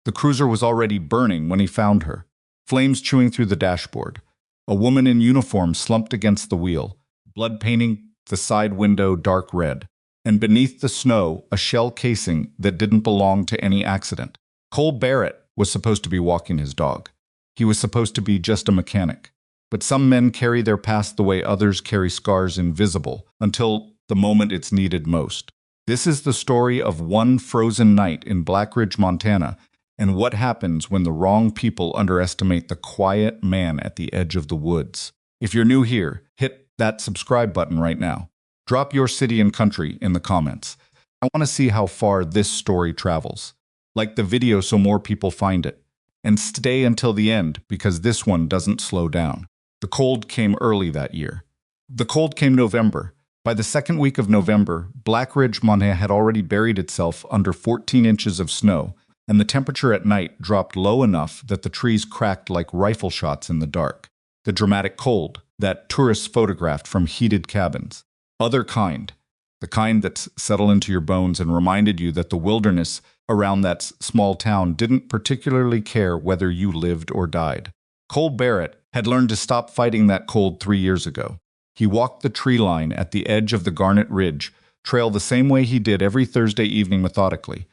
The cruiser was already burning when he found her, flames chewing through the dashboard. A woman in uniform slumped against the wheel, blood painting the side window dark red, and beneath the snow, a shell casing that didn't belong to any accident. Cole Barrett was supposed to be walking his dog. He was supposed to be just a mechanic. But some men carry their past the way others carry scars invisible, until the moment it's needed most. This is the story of one frozen night in Black Ridge, Montana, and what happens when the wrong people underestimate the quiet man at the edge of the woods. If you're new here, hit that subscribe button right now. Drop your city and country in the comments. I want to see how far this story travels. Like the video so more people find it. And stay until the end, because this one doesn't slow down. The cold came early that year. The cold came November. By the second week of November, Black Ridge, Montana had already buried itself under 14 inches of snow, and the temperature at night dropped low enough that the trees cracked like rifle shots in the dark. The dramatic cold that tourists photographed from heated cabins. Other kind. The kind that settled into your bones and reminded you that the wilderness around that small town didn't particularly care whether you lived or died. Cole Barrett had learned to stop fighting that cold 3 years ago. He walked the tree line at the edge of the Garnet Ridge trail the same way he did every Thursday evening methodically,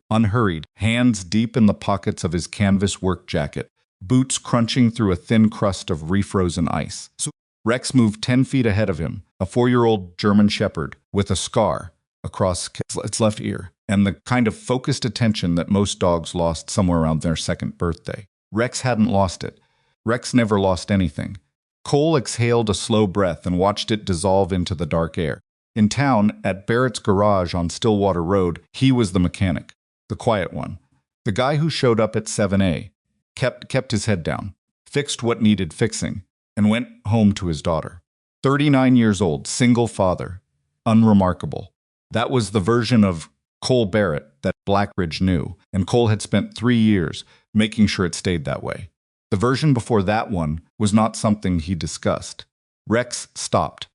unhurried, hands deep in the pockets of his canvas work jacket, boots crunching through a thin crust of refrozen ice. So Rex moved 10 feet ahead of him, a 4-year-old German shepherd with a scar across its left ear, and the kind of focused attention that most dogs lost somewhere around their second birthday. Rex hadn't lost it. Rex never lost anything. Cole exhaled a slow breath and watched it dissolve into the dark air. In town, at Barrett's garage on Stillwater Road, he was the mechanic, the quiet one. The guy who showed up at 7 kept his head down, fixed what needed fixing, and went home to his daughter. 39 years old, single father, unremarkable. That was the version of Cole Barrett that Black Ridge knew, and Cole had spent 3 years making sure it stayed that way. The version before that one was not something he discussed. Rex stopped.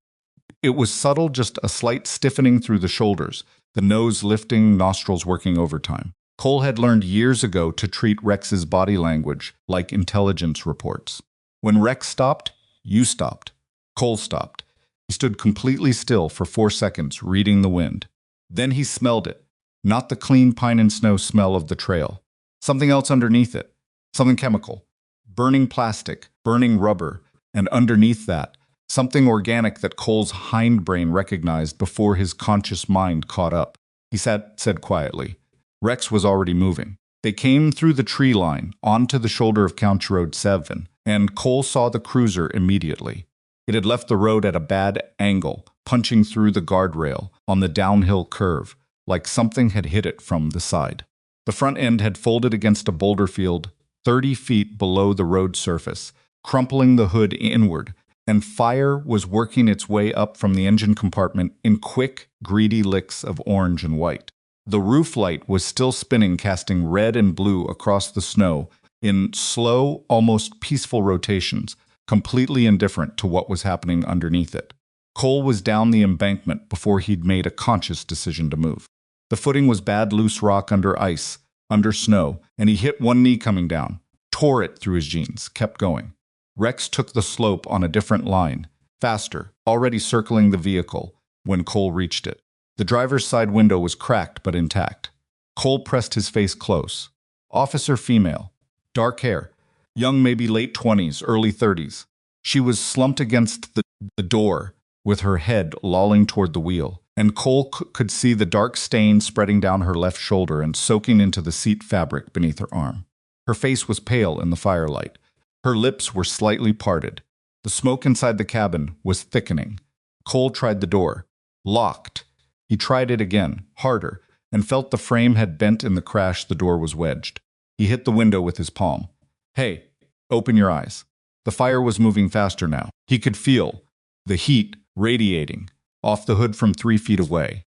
It was subtle, just a slight stiffening through the shoulders, the nose lifting, nostrils working overtime. Cole had learned years ago to treat Rex's body language like intelligence reports. When Rex stopped, you stopped. Cole stopped. He stood completely still for 4 seconds, reading the wind. Then he smelled it. Not the clean pine and snow smell of the trail. Something else underneath it. Something chemical. Burning plastic, burning rubber, and underneath that, something organic that Cole's hindbrain recognized before his conscious mind caught up. He said quietly. Rex was already moving. They came through the tree line, onto the shoulder of County Road 7, and Cole saw the cruiser immediately. It had left the road at a bad angle, punching through the guardrail on the downhill curve, like something had hit it from the side. The front end had folded against a boulder field 30 feet below the road surface, crumpling the hood inward, and fire was working its way up from the engine compartment in quick, greedy licks of orange and white. The roof light was still spinning, casting red and blue across the snow in slow, almost peaceful rotations, completely indifferent to what was happening underneath it. Cole was down the embankment before he'd made a conscious decision to move. The footing was bad, loose rock under ice, under snow, and he hit one knee coming down, tore it through his jeans, kept going. Rex took the slope on a different line, faster, already circling the vehicle, when Cole reached it. The driver's side window was cracked but intact. Cole pressed his face close. Officer female, dark hair, young, maybe late 20s, early 30s. She was slumped against the door, with her head lolling toward the wheel, and Cole could see the dark stain spreading down her left shoulder and soaking into the seat fabric beneath her arm. Her face was pale in the firelight. Her lips were slightly parted. The smoke inside the cabin was thickening. Cole tried the door. Locked. He tried it again, harder, and felt the frame had bent in the crash. The door was wedged. He hit the window with his palm. Hey, open your eyes. The fire was moving faster now. He could feel the heat radiating off the hood from 3 feet away.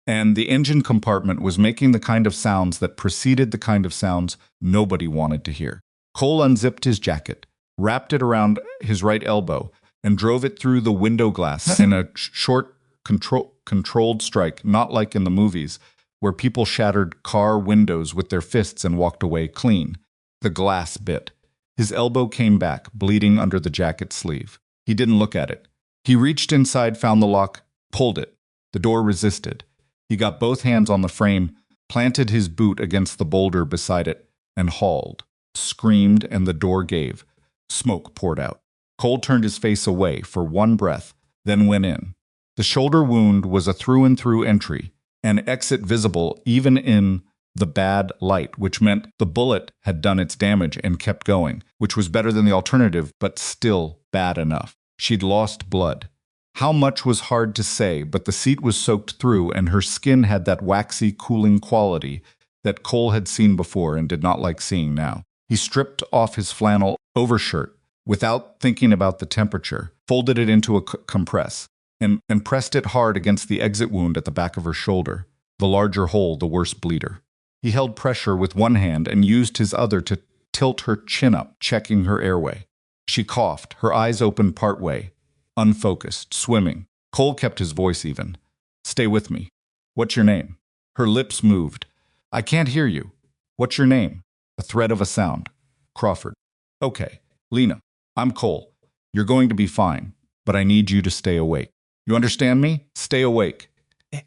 And the engine compartment was making the kind of sounds that preceded the kind of sounds nobody wanted to hear. Cole unzipped his jacket, wrapped it around his right elbow, and drove it through the window glass in a short, controlled strike, not like in the movies, where people shattered car windows with their fists and walked away clean. The glass bit. His elbow came back, bleeding under the jacket sleeve. He didn't look at it. He reached inside, found the lock, pulled it. The door resisted. He got both hands on the frame, planted his boot against the boulder beside it, and hauled. Screamed, and the door gave. Smoke poured out. Cole turned his face away for one breath, then went in. The shoulder wound was a through-and-through entry, an exit visible even in the bad light, which meant the bullet had done its damage and kept going, which was better than the alternative, but still bad enough. She'd lost blood. How much was hard to say, but the seat was soaked through, and her skin had that waxy, cooling quality that Cole had seen before and did not like seeing now. He stripped off his flannel overshirt without thinking about the temperature, folded it into a compress, and pressed it hard against the exit wound at the back of her shoulder. The larger hole, the worse bleeder. He held pressure with one hand and used his other to tilt her chin up, checking her airway. She coughed, her eyes open partway, unfocused, swimming. Cole kept his voice even. "Stay with me. What's your name?" Her lips moved. "I can't hear you. What's your name?" A thread of a sound. "Crawford." "Okay. Lena. I'm Cole. You're going to be fine, but I need you to stay awake. You understand me? Stay awake."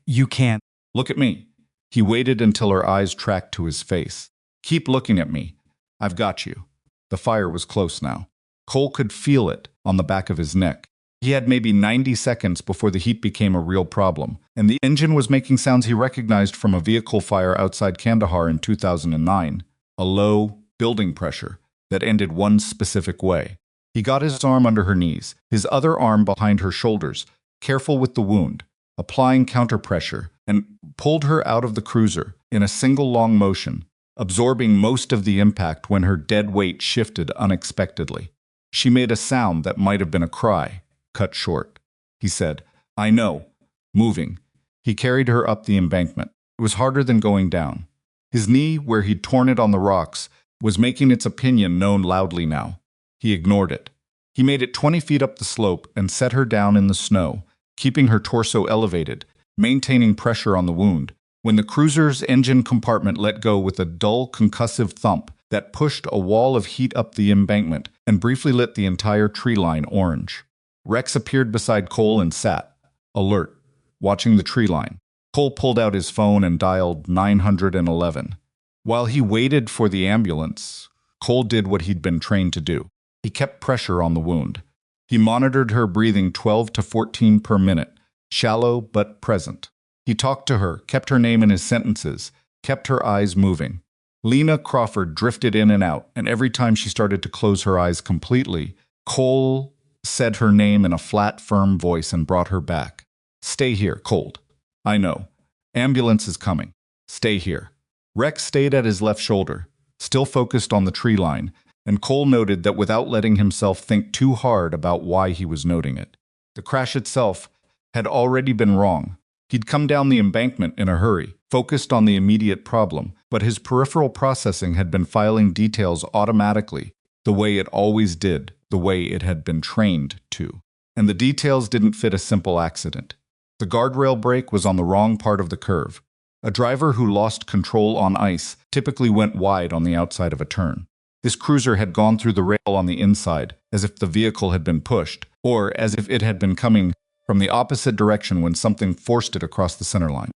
You can't. "Look at me." He waited until her eyes tracked to his face. "Keep looking at me. I've got you." The fire was close now. Cole could feel it on the back of his neck. He had maybe 90 seconds before the heat became a real problem, and the engine was making sounds he recognized from a vehicle fire outside Kandahar in 2009, a low building pressure that ended one specific way. He got his arm under her knees, his other arm behind her shoulders, careful with the wound, applying counterpressure, and pulled her out of the cruiser in a single long motion, absorbing most of the impact when her dead weight shifted unexpectedly. She made a sound that might have been a cry, cut short. He said, "I know." Moving. He carried her up the embankment. It was harder than going down. His knee, where he'd torn it on the rocks, was making its opinion known loudly now. He ignored it. He made it 20 feet up the slope and set her down in the snow, keeping her torso elevated, maintaining pressure on the wound. When the cruiser's engine compartment let go with a dull, concussive thump that pushed a wall of heat up the embankment and briefly lit the entire tree line orange. Rex appeared beside Cole and sat, alert, watching the tree line. Cole pulled out his phone and dialed 911. While he waited for the ambulance, Cole did what he'd been trained to do. He kept pressure on the wound. He monitored her breathing 12 to 14 per minute, shallow but present. He talked to her, kept her name in his sentences, kept her eyes moving. Lena Crawford drifted in and out, and every time she started to close her eyes completely, Cole said her name in a flat, firm voice and brought her back. "Stay here, cold. I know. Ambulance is coming. Stay here." Rex stayed at his left shoulder, still focused on the tree line, and Cole noted that without letting himself think too hard about why he was noting it. The crash itself had already been wrong. He'd come down the embankment in a hurry, focused on the immediate problem, but his peripheral processing had been filing details automatically, the way it always did, the way it had been trained to. And the details didn't fit a simple accident. The guardrail brake was on the wrong part of the curve. A driver who lost control on ice typically went wide on the outside of a turn. This cruiser had gone through the rail on the inside, as if the vehicle had been pushed, or as if it had been coming from the opposite direction when something forced it across the center line.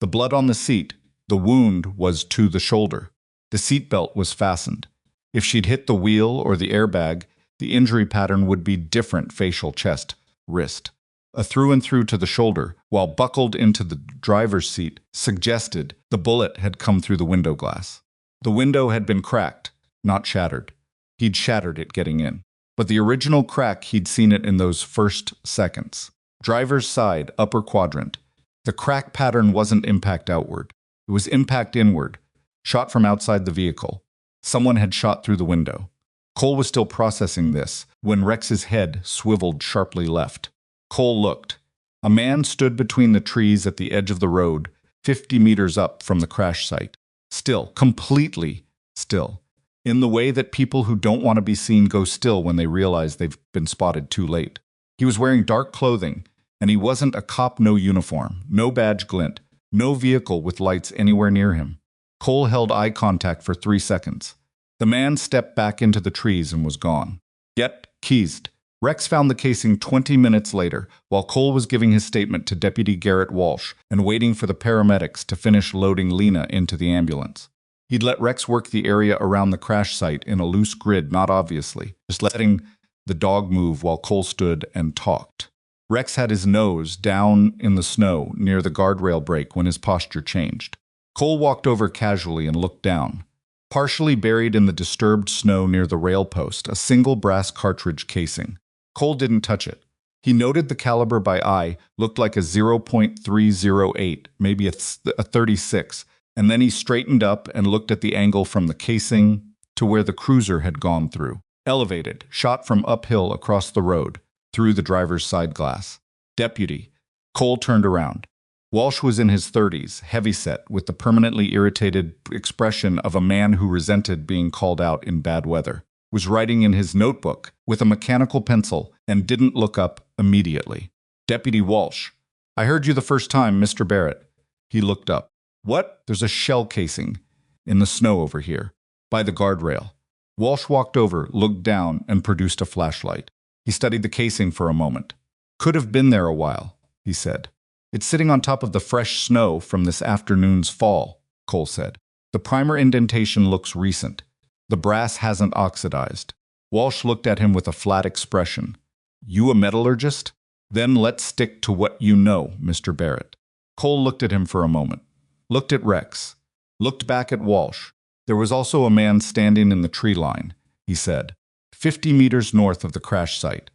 The blood on the seat, the wound was to the shoulder. The seatbelt was fastened. If she'd hit the wheel or the airbag, the injury pattern would be different: facial, chest, wrist. A through and through to the shoulder, while buckled into the driver's seat, suggested the bullet had come through the window glass. The window had been cracked, not shattered. He'd shattered it getting in. But the original crack, he'd seen it in those first seconds. Driver's side, upper quadrant. The crack pattern wasn't impact outward. It was impact inward, shot from outside the vehicle. Someone had shot through the window. Cole was still processing this when Rex's head swiveled sharply left. Cole looked. A man stood between the trees at the edge of the road, 50 meters up from the crash site. Still, completely still. In the way that people who don't want to be seen go still when they realize they've been spotted too late. He was wearing dark clothing, and he wasn't a cop, no uniform, no badge glint, No vehicle with lights anywhere near him. Cole held eye contact for 3 seconds. The man stepped back into the trees and was gone. Get keys. Rex found the casing 20 minutes later, while Cole was giving his statement to Deputy Garrett Walsh and waiting for the paramedics to finish loading Lena into the ambulance. He'd let Rex work the area around the crash site in a loose grid, not obviously, just letting the dog move while Cole stood and talked. Rex had his nose down in the snow near the guardrail break when his posture changed. Cole walked over casually and looked down. Partially buried in the disturbed snow near the rail post, a single brass cartridge casing. Cole didn't touch it. He noted the caliber by eye looked like a 0.308, maybe a 36, and then he straightened up and looked at the angle from the casing to where the cruiser had gone through. Elevated, shot from uphill across the road, through the driver's side glass. Deputy. Cole turned around. Walsh was in his 30s, heavyset, with the permanently irritated expression of a man who resented being called out in bad weather. Was writing in his notebook with a mechanical pencil and didn't look up immediately. Deputy Walsh. I heard you the first time, Mr. Barrett. He looked up. What? There's a shell casing in the snow over here, by the guardrail. Walsh walked over, looked down, and produced a flashlight. He studied the casing for a moment. Could have been there a while, he said. It's sitting on top of the fresh snow from this afternoon's fall, Cole said. The primer indentation looks recent. The brass hasn't oxidized. Walsh looked at him with a flat expression. You a metallurgist? Then let's stick to what you know, Mr. Barrett. Cole looked at him for a moment. Looked at Rex. Looked back at Walsh. There was also a man standing in the tree line, he said. 50 meters north of the crash site.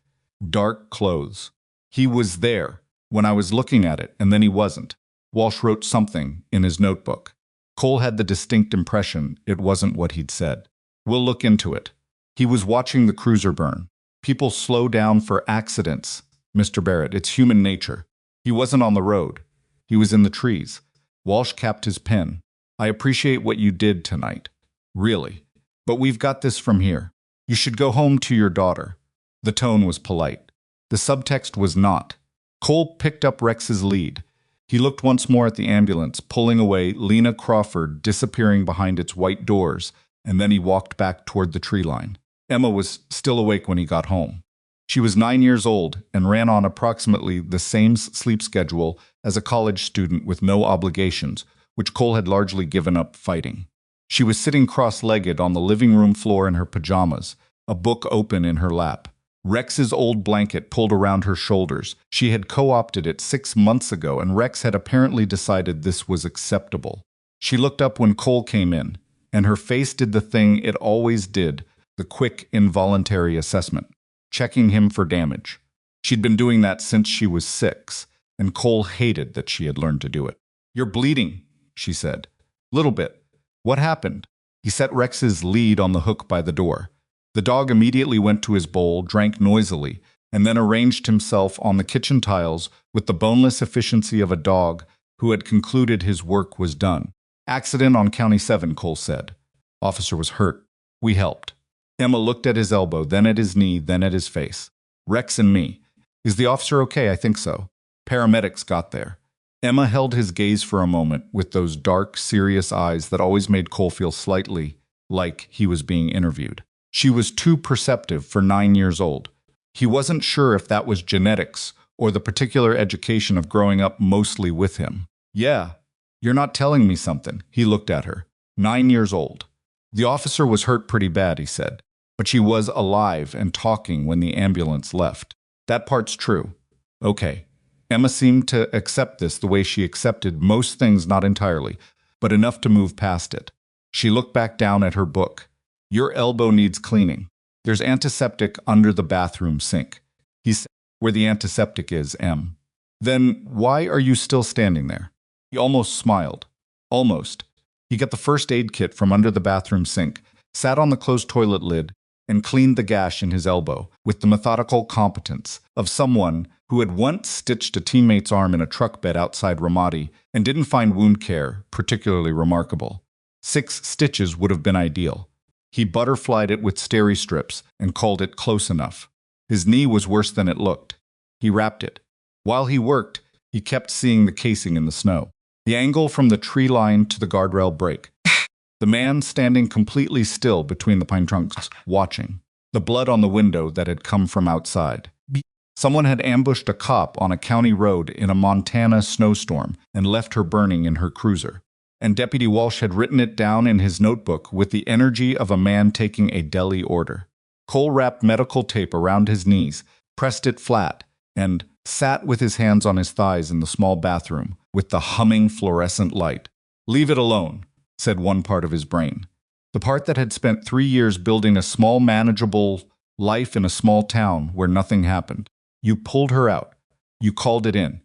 Dark clothes. He was there when I was looking at it, and then he wasn't. Walsh wrote something in his notebook. Cole had the distinct impression it wasn't what he'd said. We'll look into it. He was watching the cruiser burn. People slow down for accidents, Mr. Barrett. It's human nature. He wasn't on the road. He was in the trees. Walsh capped his pen. I appreciate what you did tonight. Really. But we've got this from here. You should go home to your daughter. The tone was polite. The subtext was not. Cole picked up Rex's lead. He looked once more at the ambulance, pulling away, Lena Crawford disappearing behind its white doors, and then he walked back toward the tree line. Emma was still awake when he got home. She was 9 years old and ran on approximately the same sleep schedule as a college student with no obligations, which Cole had largely given up fighting. She was sitting cross-legged on the living room floor in her pajamas, a book open in her lap. Rex's old blanket pulled around her shoulders. She had co-opted it 6 months ago, and Rex had apparently decided this was acceptable. She looked up when Cole came in, and her face did the thing it always did, the quick, involuntary assessment, checking him for damage. She'd been doing that since she was 6, and Cole hated that she had learned to do it. You're bleeding, she said. Little bit. What happened? He set Rex's lead on the hook by the door. The dog immediately went to his bowl, drank noisily, and then arranged himself on the kitchen tiles with the boneless efficiency of a dog who had concluded his work was done. Accident on County 7, Cole said. Officer was hurt. We helped. Emma looked at his elbow, then at his knee, then at his face. Rex and me. Is the officer okay? I think so. Paramedics got there. Emma held his gaze for a moment with those dark, serious eyes that always made Cole feel slightly like he was being interviewed. She was too perceptive for 9 years old. He wasn't sure if that was genetics or the particular education of growing up mostly with him. Yeah, you're not telling me something. He looked at her. 9 years old. The officer was hurt pretty bad, he said, but she was alive and talking when the ambulance left. That part's true. Okay. Emma seemed to accept this the way she accepted most things, not entirely, but enough to move past it. She looked back down at her book. Your elbow needs cleaning. There's antiseptic under the bathroom sink. He said, where the antiseptic is, Em. Then why are you still standing there? He almost smiled. Almost. He got the first aid kit from under the bathroom sink, sat on the closed toilet lid, and cleaned the gash in his elbow with the methodical competence of someone who had once stitched a teammate's arm in a truck bed outside Ramadi and didn't find wound care particularly remarkable. 6 stitches would have been ideal. He butterflied it with steri strips and called it close enough. His knee was worse than it looked. He wrapped it. While he worked, he kept seeing the casing in the snow. The angle from the tree line to the guardrail break. The man standing completely still between the pine trunks, watching. The blood on the window that had come from outside. Someone had ambushed a cop on a county road in a Montana snowstorm and left her burning in her cruiser. And Deputy Walsh had written it down in his notebook with the energy of a man taking a deli order. Cole wrapped medical tape around his knees, pressed it flat, and sat with his hands on his thighs in the small bathroom with the humming fluorescent light. "Leave it alone," said one part of his brain. The part that had spent 3 years building a small, manageable life in a small town where nothing happened. You pulled her out. You called it in.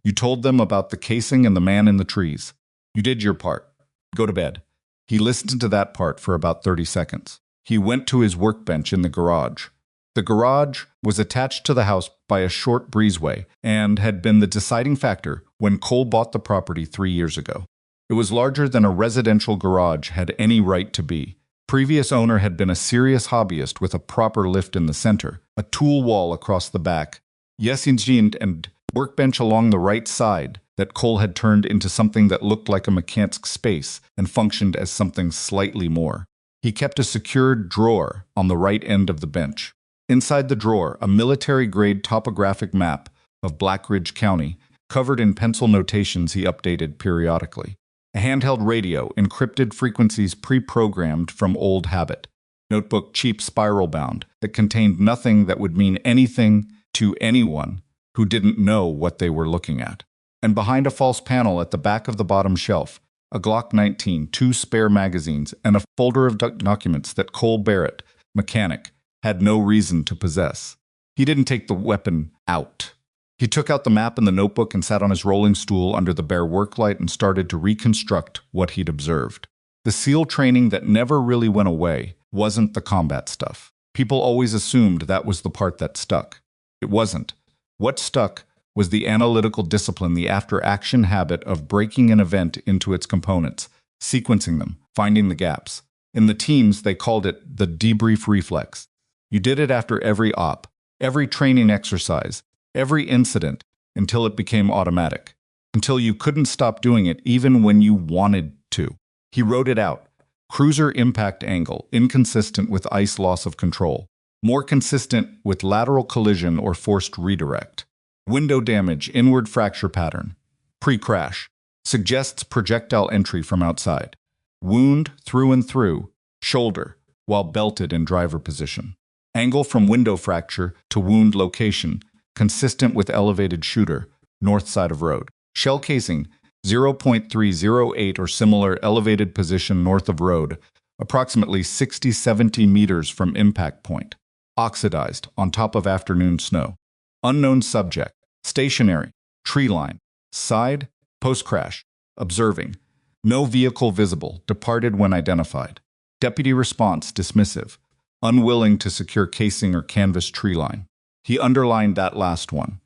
You told them about the casing and the man in the trees. You did your part. Go to bed. He listened to that part for about 30 seconds. He went to his workbench in the garage. The garage was attached to the house by a short breezeway and had been the deciding factor when Cole bought the property 3 years ago. It was larger than a residential garage had any right to be. Previous owner had been a serious hobbyist with a proper lift in the center, a tool wall across the back, and workbench along the right side that Cole had turned into something that looked like a mechanic's space and functioned as something slightly more. He kept a secured drawer on the right end of the bench. Inside the drawer, a military-grade topographic map of Black Ridge County, covered in pencil notations he updated periodically. A handheld radio, encrypted frequencies pre-programmed from old habit. Notebook cheap spiral-bound that contained nothing that would mean anything to anyone who didn't know what they were looking at. And behind a false panel at the back of the bottom shelf, a Glock 19, 2 spare magazines, and a folder of documents that Cole Barrett, mechanic, had no reason to possess. He didn't take the weapon out. He took out the map and the notebook and sat on his rolling stool under the bare worklight and started to reconstruct what he'd observed. The SEAL training that never really went away wasn't the combat stuff. People always assumed that was the part that stuck. It wasn't. What stuck was the analytical discipline, the after-action habit of breaking an event into its components, sequencing them, finding the gaps. In the teams, they called it the debrief reflex. You did it after every op, every training exercise, every incident, until it became automatic, until you couldn't stop doing it even when you wanted to. He wrote it out. Cruiser impact angle, inconsistent with ice loss of control. More consistent with lateral collision or forced redirect. Window damage, inward fracture pattern. Pre-crash. Suggests projectile entry from outside. Wound through and through, shoulder, while belted in driver position. Angle from window fracture to wound location, consistent with elevated shooter, north side of road. Shell casing, 0.308 or similar elevated position north of road, approximately 60-70 meters from impact point. Oxidized, on top of afternoon snow. Unknown subject, stationary, tree line, side, post-crash, observing. No vehicle visible, departed when identified. Deputy response dismissive, unwilling to secure casing or canvas tree line. He underlined that last one.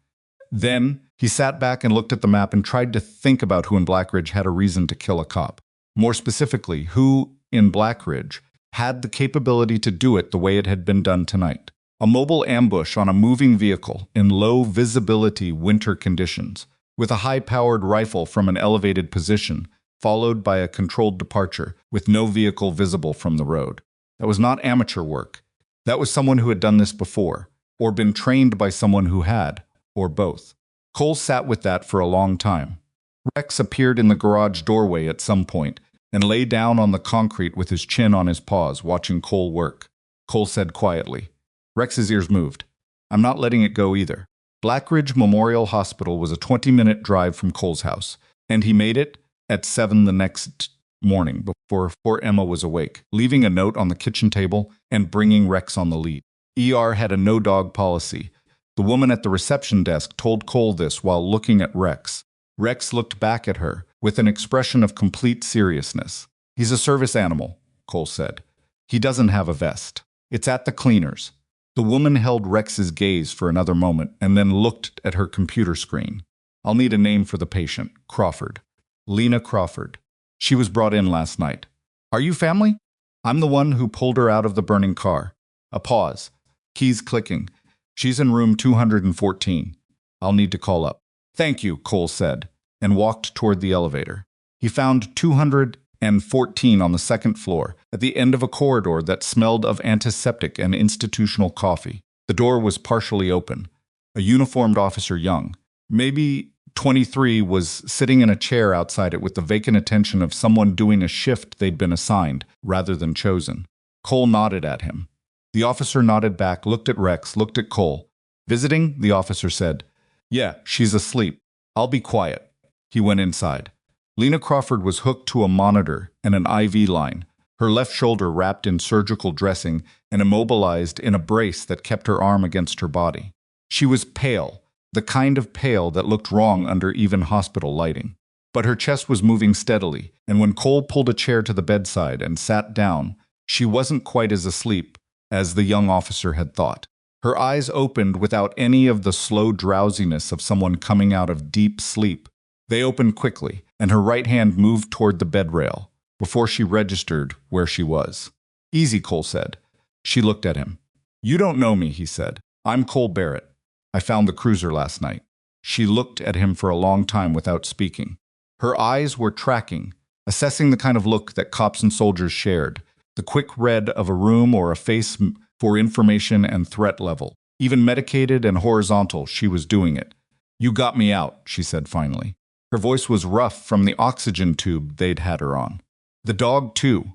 Then, he sat back and looked at the map and tried to think about who in Black Ridge had a reason to kill a cop. More specifically, who in Black Ridge had the capability to do it the way it had been done tonight. A mobile ambush on a moving vehicle in low visibility winter conditions, with a high-powered rifle from an elevated position, followed by a controlled departure with no vehicle visible from the road. That was not amateur work. That was someone who had done this before, or been trained by someone who had, or both. Cole sat with that for a long time. Rex appeared in the garage doorway at some point and lay down on the concrete with his chin on his paws, watching Cole work. Cole said quietly. Rex's ears moved. I'm not letting it go either. Black Ridge Memorial Hospital was a 20-minute drive from Cole's house, and he made it at 7 the next morning before Emma was awake, leaving a note on the kitchen table and bringing Rex on the lead. ER had a no-dog policy. The woman at the reception desk told Cole this while looking at Rex. Rex looked back at her with an expression of complete seriousness. He's a service animal, Cole said. He doesn't have a vest. It's at the cleaners. The woman held Rex's gaze for another moment and then looked at her computer screen. I'll need a name for the patient. Crawford. Lena Crawford. She was brought in last night. Are you family? I'm the one who pulled her out of the burning car. A pause. Keys clicking. She's in room 214. I'll need to call up. Thank you, Cole said. and walked toward the elevator. He found 214 on the second floor, at the end of a corridor that smelled of antiseptic and institutional coffee. The door was partially open. A uniformed officer, young, maybe 23, was sitting in a chair outside it with the vacant attention of someone doing a shift they'd been assigned, rather than chosen. Cole nodded at him. The officer nodded back, looked at Rex, looked at Cole. "Visiting?" the officer said. "Yeah, she's asleep. I'll be quiet." He went inside. Lena Crawford was hooked to a monitor and an IV line, her left shoulder wrapped in surgical dressing and immobilized in a brace that kept her arm against her body. She was pale, the kind of pale that looked wrong under even hospital lighting. But her chest was moving steadily, and when Cole pulled a chair to the bedside and sat down, she wasn't quite as asleep as the young officer had thought. Her eyes opened without any of the slow drowsiness of someone coming out of deep sleep. They opened quickly, and her right hand moved toward the bed rail, before she registered where she was. "Easy," Cole said. She looked at him. "You don't know me," he said. "I'm Cole Barrett. I found the cruiser last night." She looked at him for a long time without speaking. Her eyes were tracking, assessing the kind of look that cops and soldiers shared, the quick read of a room or a face for information and threat level. Even medicated and horizontal, she was doing it. "You got me out," she said finally. Her voice was rough from the oxygen tube they'd had her on. "The dog, too."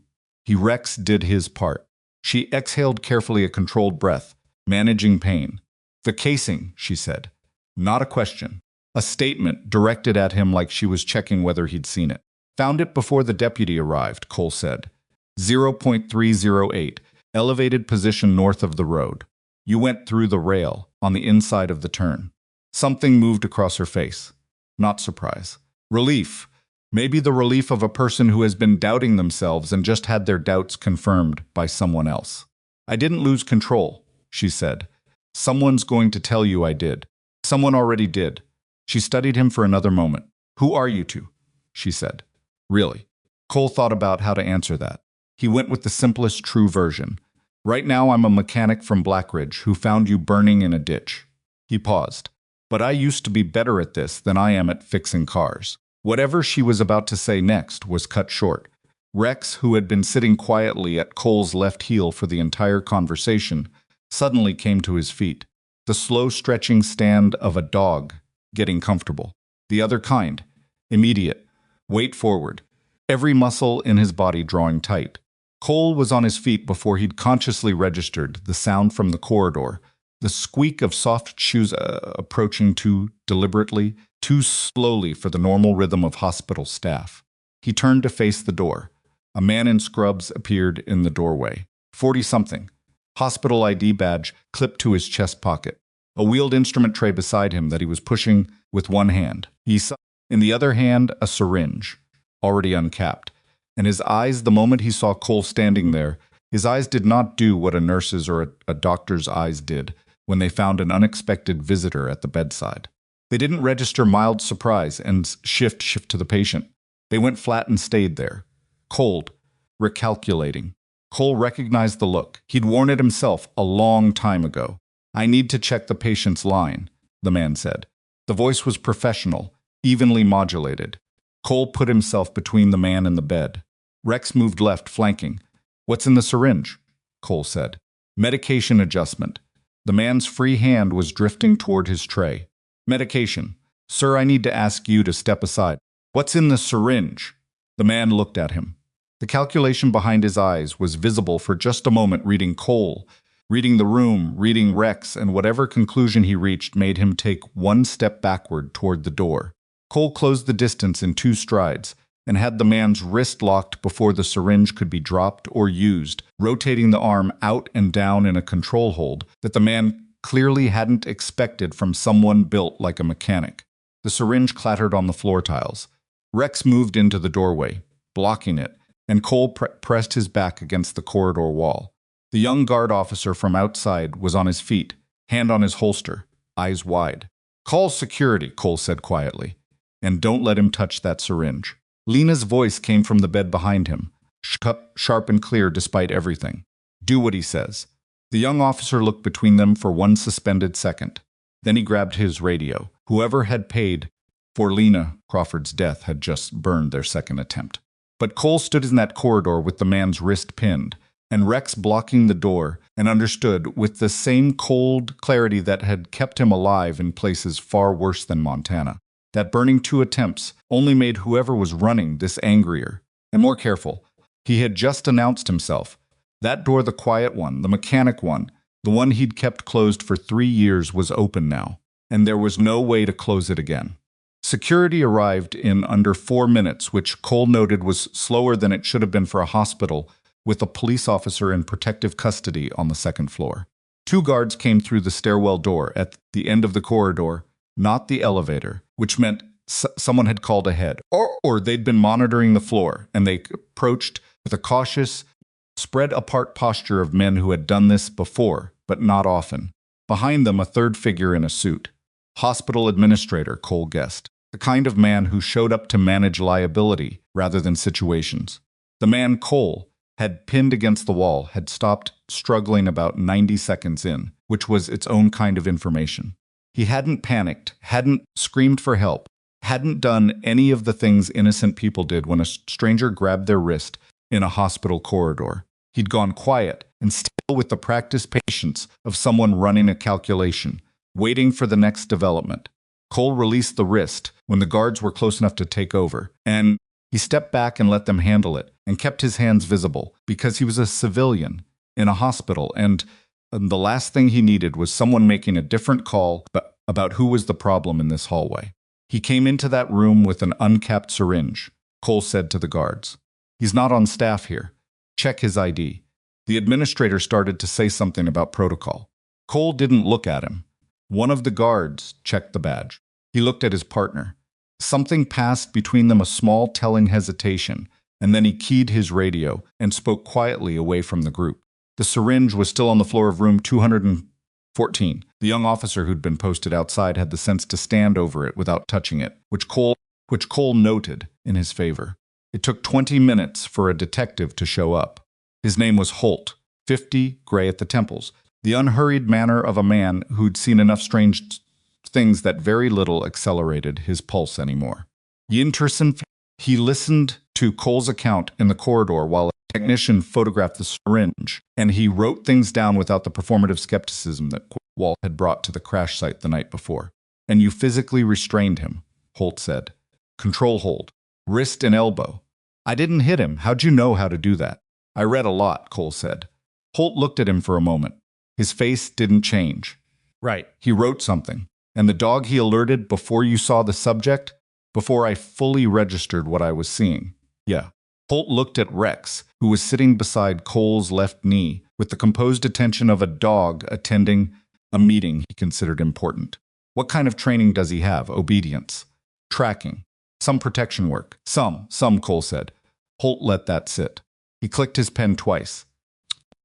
Rex did his part. She exhaled carefully, a controlled breath, managing pain. "The casing," she said. Not a question. A statement directed at him like she was checking whether he'd seen it. "Found it before the deputy arrived," Cole said. 0.308, elevated position north of the road. "You went through the rail, on the inside of the turn." Something moved across her face. Not surprise. Relief. Maybe the relief of a person who has been doubting themselves and just had their doubts confirmed by someone else. "I didn't lose control," she said. "Someone's going to tell you I did." "Someone already did." She studied him for another moment. "Who are you two?" she said. "Really?" Cole thought about how to answer that. He went with the simplest true version. "Right now I'm a mechanic from Blackridge who found you burning in a ditch." He paused. "But I used to be better at this than I am at fixing cars." Whatever she was about to say next was cut short. Rex, who had been sitting quietly at Cole's left heel for the entire conversation, suddenly came to his feet. The slow stretching stand of a dog, getting comfortable. The other kind. Immediate. Weight forward. Every muscle in his body drawing tight. Cole was on his feet before he'd consciously registered the sound from the corridor, the squeak of soft shoes approaching too deliberately, too slowly for the normal rhythm of hospital staff. He turned to face the door. A man in scrubs appeared in the doorway. 40-something. Hospital ID badge clipped to his chest pocket. A wheeled instrument tray beside him that he was pushing with one hand. He saw, in the other hand, a syringe, already uncapped. And his eyes, the moment he saw Cole standing there, his eyes did not do what a nurse's or a doctor's eyes did when they found an unexpected visitor at the bedside. They didn't register mild surprise and shift to the patient. They went flat and stayed there. Cold. Recalculating. Cole recognized the look. He'd worn it himself a long time ago. "I need to check the patient's line," the man said. The voice was professional, evenly modulated. Cole put himself between the man and the bed. Rex moved left, flanking. "What's in the syringe?" Cole said. "Medication adjustment." The man's free hand was drifting toward his tray. "Medication. Sir, I need to ask you to step aside." "What's in the syringe?" The man looked at him. The calculation behind his eyes was visible for just a moment, reading Cole, reading the room, reading Rex, and whatever conclusion he reached made him take one step backward toward the door. Cole closed the distance in 2 strides and had the man's wrist locked before the syringe could be dropped or used, rotating the arm out and down in a control hold that the man clearly hadn't expected from someone built like a mechanic. The syringe clattered on the floor tiles. Rex moved into the doorway, blocking it, and Cole pressed his back against the corridor wall. The young guard officer from outside was on his feet, hand on his holster, eyes wide. "Call security," Cole said quietly, "and don't let him touch that syringe." Lena's voice came from the bed behind him, sharp and clear despite everything. "Do what he says." The young officer looked between them for one suspended second. Then he grabbed his radio. Whoever had paid for Lena Crawford's death had just burned their second attempt. But Cole stood in that corridor with the man's wrist pinned, and Rex blocking the door, and understood with the same cold clarity that had kept him alive in places far worse than Montana. That burning 2 attempts only made whoever was running this angrier and more careful. He had just announced himself. That door, the quiet one, the mechanic one, the one he'd kept closed for 3 years, was open now, and there was no way to close it again. Security arrived in under 4 minutes, which Cole noted was slower than it should have been for a hospital, with a police officer in protective custody on the 2nd floor. 2 guards came through the stairwell door at the end of the corridor, not the elevator, which meant someone had called ahead, or they'd been monitoring the floor, and they approached with a cautious, spread-apart posture of men who had done this before, but not often. Behind them, a 3rd figure in a suit. Hospital administrator, Cole guessed. The kind of man who showed up to manage liability rather than situations. The man Cole had pinned against the wall had stopped struggling about 90 seconds in, which was its own kind of information. He hadn't panicked, hadn't screamed for help, hadn't done any of the things innocent people did when a stranger grabbed their wrist in a hospital corridor. He'd gone quiet and still with the practiced patience of someone running a calculation, waiting for the next development. Cole released the wrist when the guards were close enough to take over, and he stepped back and let them handle it, and kept his hands visible, because he was a civilian in a hospital, and the last thing he needed was someone making a different call about who was the problem in this hallway. He came into that room with an uncapped syringe, Cole said to the guards. He's not on staff here. Check his ID. The administrator started to say something about protocol. Cole didn't look at him. One of the guards checked the badge. He looked at his partner. Something passed between them, a small telling hesitation, and then he keyed his radio and spoke quietly away from the group. The syringe was still on the floor of room 214. The young officer who'd been posted outside had the sense to stand over it without touching it, which Cole noted in his favor. It took 20 minutes for a detective to show up. His name was Holt, 50, gray at the temples, the unhurried manner of a man who'd seen enough strange things that very little accelerated his pulse anymore. He listened to Cole's account in the corridor while a technician photographed the syringe, and he wrote things down without the performative skepticism that Walt had brought to the crash site the night before. And you physically restrained him, Holt said. Control hold. Wrist and elbow. I didn't hit him. How'd you know how to do that? I read a lot, Cole said. Holt looked at him for a moment. His face didn't change. Right. He wrote something. And the dog he alerted before you saw the subject? Before I fully registered what I was seeing. Yeah. Holt looked at Rex, who was sitting beside Cole's left knee, with the composed attention of a dog attending a meeting he considered important. What kind of training does he have? Obedience. Tracking. Some protection work. Some, Cole said. Holt let that sit. He clicked his pen twice.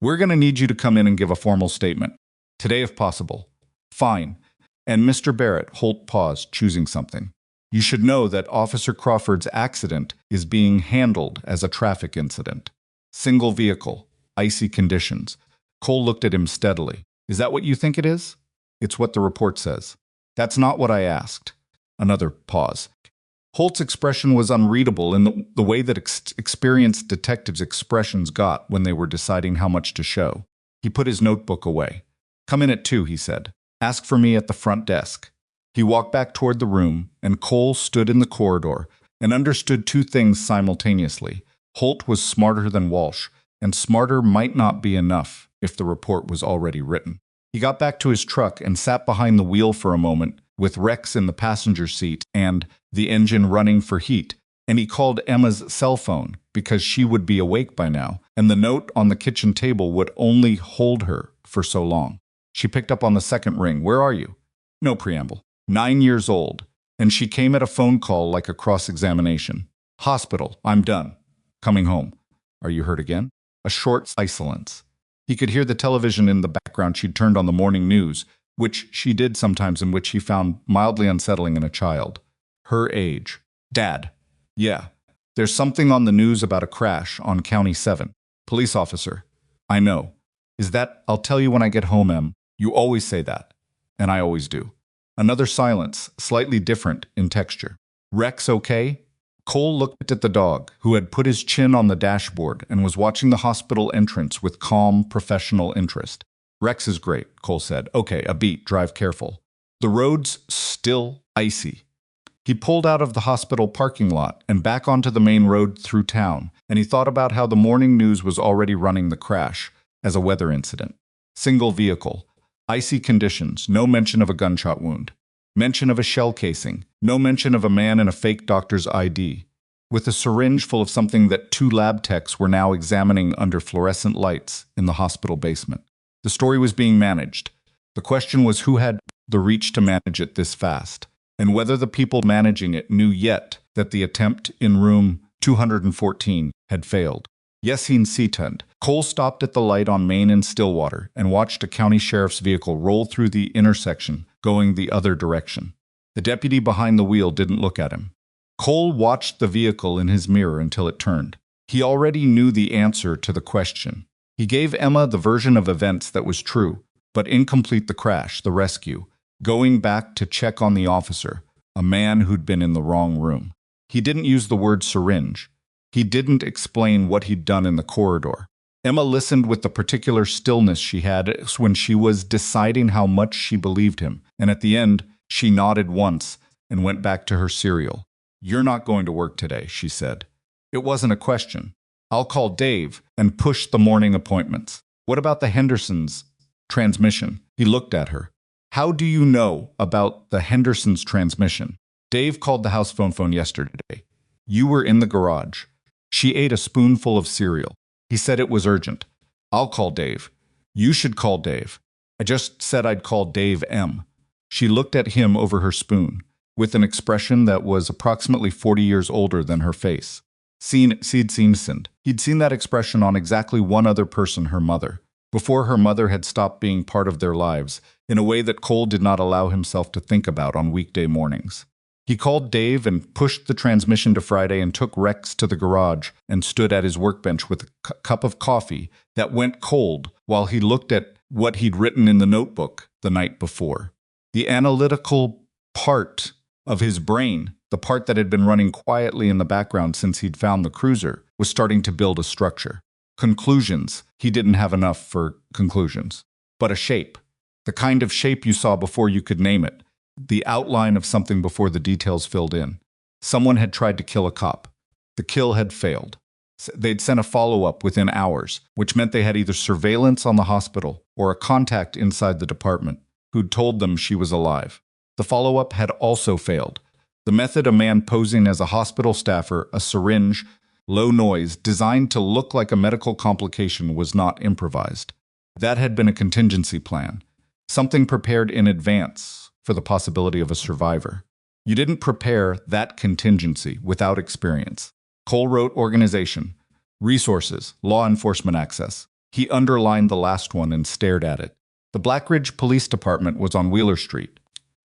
We're going to need you to come in and give a formal statement. Today if possible. Fine. And Mr. Barrett, Holt paused, choosing something. You should know that Officer Crawford's accident is being handled as a traffic incident. Single vehicle, icy conditions. Cole looked at him steadily. Is that what you think it is? It's what the report says. That's not what I asked. Another pause. Holt's expression was unreadable in the way that experienced detectives' expressions got when they were deciding how much to show. He put his notebook away. Come in at 2, he said. Ask for me at the front desk. He walked back toward the room, and Cole stood in the corridor and understood 2 things simultaneously. Holt was smarter than Walsh, and smarter might not be enough if the report was already written. He got back to his truck and sat behind the wheel for a moment, with Rex in the passenger seat and the engine running for heat, and he called Emma's cell phone because she would be awake by now, and the note on the kitchen table would only hold her for so long. She picked up on the second ring. Where are you? No preamble. 9 years old, and she came at a phone call like a cross-examination. Hospital. I'm done. Coming home. Are you hurt again? A short silence. He could hear the television in the background. She'd turned on the morning news, which she did sometimes, and which he found mildly unsettling in a child. Her age. Dad. Yeah. There's something on the news about a crash on County 7. Police officer. I know. Is that, I'll tell you when I get home, Em. You always say that. And I always do. Another silence, slightly different in texture. Rex okay? Cole looked at the dog, who had put his chin on the dashboard and was watching the hospital entrance with calm, professional interest. Rex is great, Cole said. Okay, a beat, drive careful. The road's still icy. He pulled out of the hospital parking lot and back onto the main road through town, and he thought about how the morning news was already running the crash as a weather incident. Single vehicle, icy conditions, no mention of a gunshot wound. Mention of a shell casing, no mention of a man in a fake doctor's ID, with a syringe full of something that 2 lab techs were now examining under fluorescent lights in the hospital basement. The story was being managed. The question was who had the reach to manage it this fast, and whether the people managing it knew yet that the attempt in room 214 had failed. Yesin Seatund. Cole stopped at the light on Main and Stillwater and watched a county sheriff's vehicle roll through the intersection, going the other direction. The deputy behind the wheel didn't look at him. Cole watched the vehicle in his mirror until it turned. He already knew the answer to the question. He gave Emma the version of events that was true, but incomplete: the crash, the rescue, going back to check on the officer, a man who'd been in the wrong room. He didn't use the word syringe. He didn't explain what he'd done in the corridor. Emma listened with the particular stillness she had when she was deciding how much she believed him, and at the end, she nodded once and went back to her cereal. "You're not going to work today," she said. It wasn't a question. "I'll call Dave and push the morning appointments." "What about the Hendersons' transmission?" He looked at her. "How do you know about the Hendersons' transmission?" "Dave called the house phone yesterday. You were in the garage." She ate a spoonful of cereal. "He said it was urgent." "I'll call Dave." "You should call Dave." "I just said I'd call Dave M." She looked at him over her spoon, with an expression that was approximately 40 years older than her face. He'd seen that expression on exactly one other person, her mother, before her mother had stopped being part of their lives, in a way that Cole did not allow himself to think about on weekday mornings. He called Dave and pushed the transmission to Friday and took Rex to the garage and stood at his workbench with a cup of coffee that went cold while he looked at what he'd written in the notebook the night before. The analytical part of his brain, the part that had been running quietly in the background since he'd found the cruiser, was starting to build a structure. Conclusions. He didn't have enough for conclusions. But a shape. The kind of shape you saw before you could name it. The outline of something before the details filled in. Someone had tried to kill a cop. The kill had failed. They'd sent a follow-up within hours, which meant they had either surveillance on the hospital or a contact inside the department who'd told them she was alive. The follow-up had also failed. The method, a man posing as a hospital staffer, a syringe, low noise, designed to look like a medical complication, was not improvised. That had been a contingency plan, something prepared in advance for the possibility of a survivor. You didn't prepare that contingency without experience. Cole wrote organization, resources, law enforcement access. He underlined the last one and stared at it. The Blackridge Police Department was on Wheeler Street,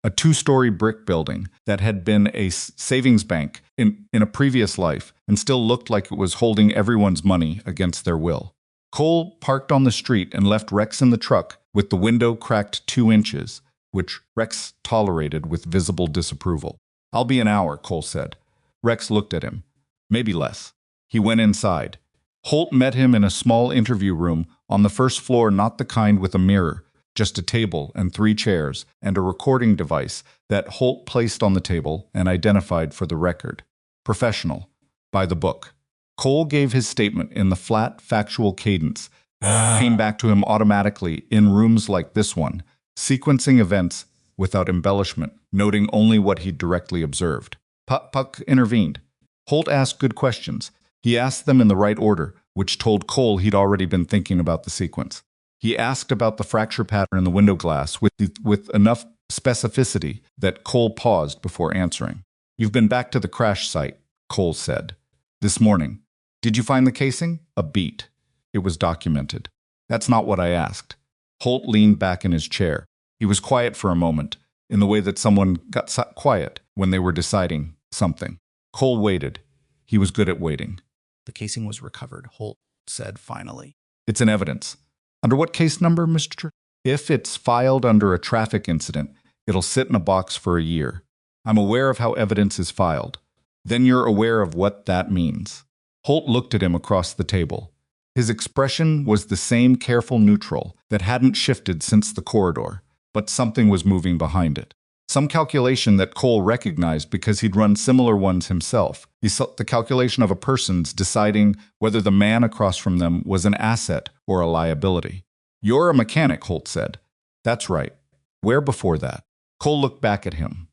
a 2-story brick building that had been a savings bank in a previous life and still looked like it was holding everyone's money against their will. Cole parked on the street and left Rex in the truck with the window cracked 2 inches, which Rex tolerated with visible disapproval. "I'll be an hour," Cole said. Rex looked at him. "Maybe less." He went inside. Holt met him in a small interview room on the first floor, not the kind with a mirror, just a table and 3 chairs and a recording device that Holt placed on the table and identified for the record. Professional. By the book. Cole gave his statement in the flat, factual cadence. Came back to him automatically in rooms like this one, sequencing events without embellishment, noting only what he'd directly observed. Puck intervened. Holt asked good questions. He asked them in the right order, which told Cole he'd already been thinking about the sequence. He asked about the fracture pattern in the window glass with enough specificity that Cole paused before answering. "You've been back to the crash site," Cole said. "This morning. Did you find the casing?" "A beat. It was documented." "That's not what I asked." Holt leaned back in his chair. He was quiet for a moment, in the way that someone got quiet when they were deciding something. Cole waited. He was good at waiting. "The casing was recovered," Holt said finally. "It's in evidence." "Under what case number, Mr. If it's filed under a traffic incident, It'll sit in a box for a year. I'm aware of how evidence is filed. Then you're aware of what that means. Holt looked at him across the table. His expression was the same careful neutral that hadn't shifted since the corridor, but something was moving behind it. Some calculation that Cole recognized because he'd run similar ones himself. He saw the calculation of a person's deciding whether the man across from them was an asset or a liability. "You're a mechanic," Holt said. "That's right. Where before that?" Cole looked back at him.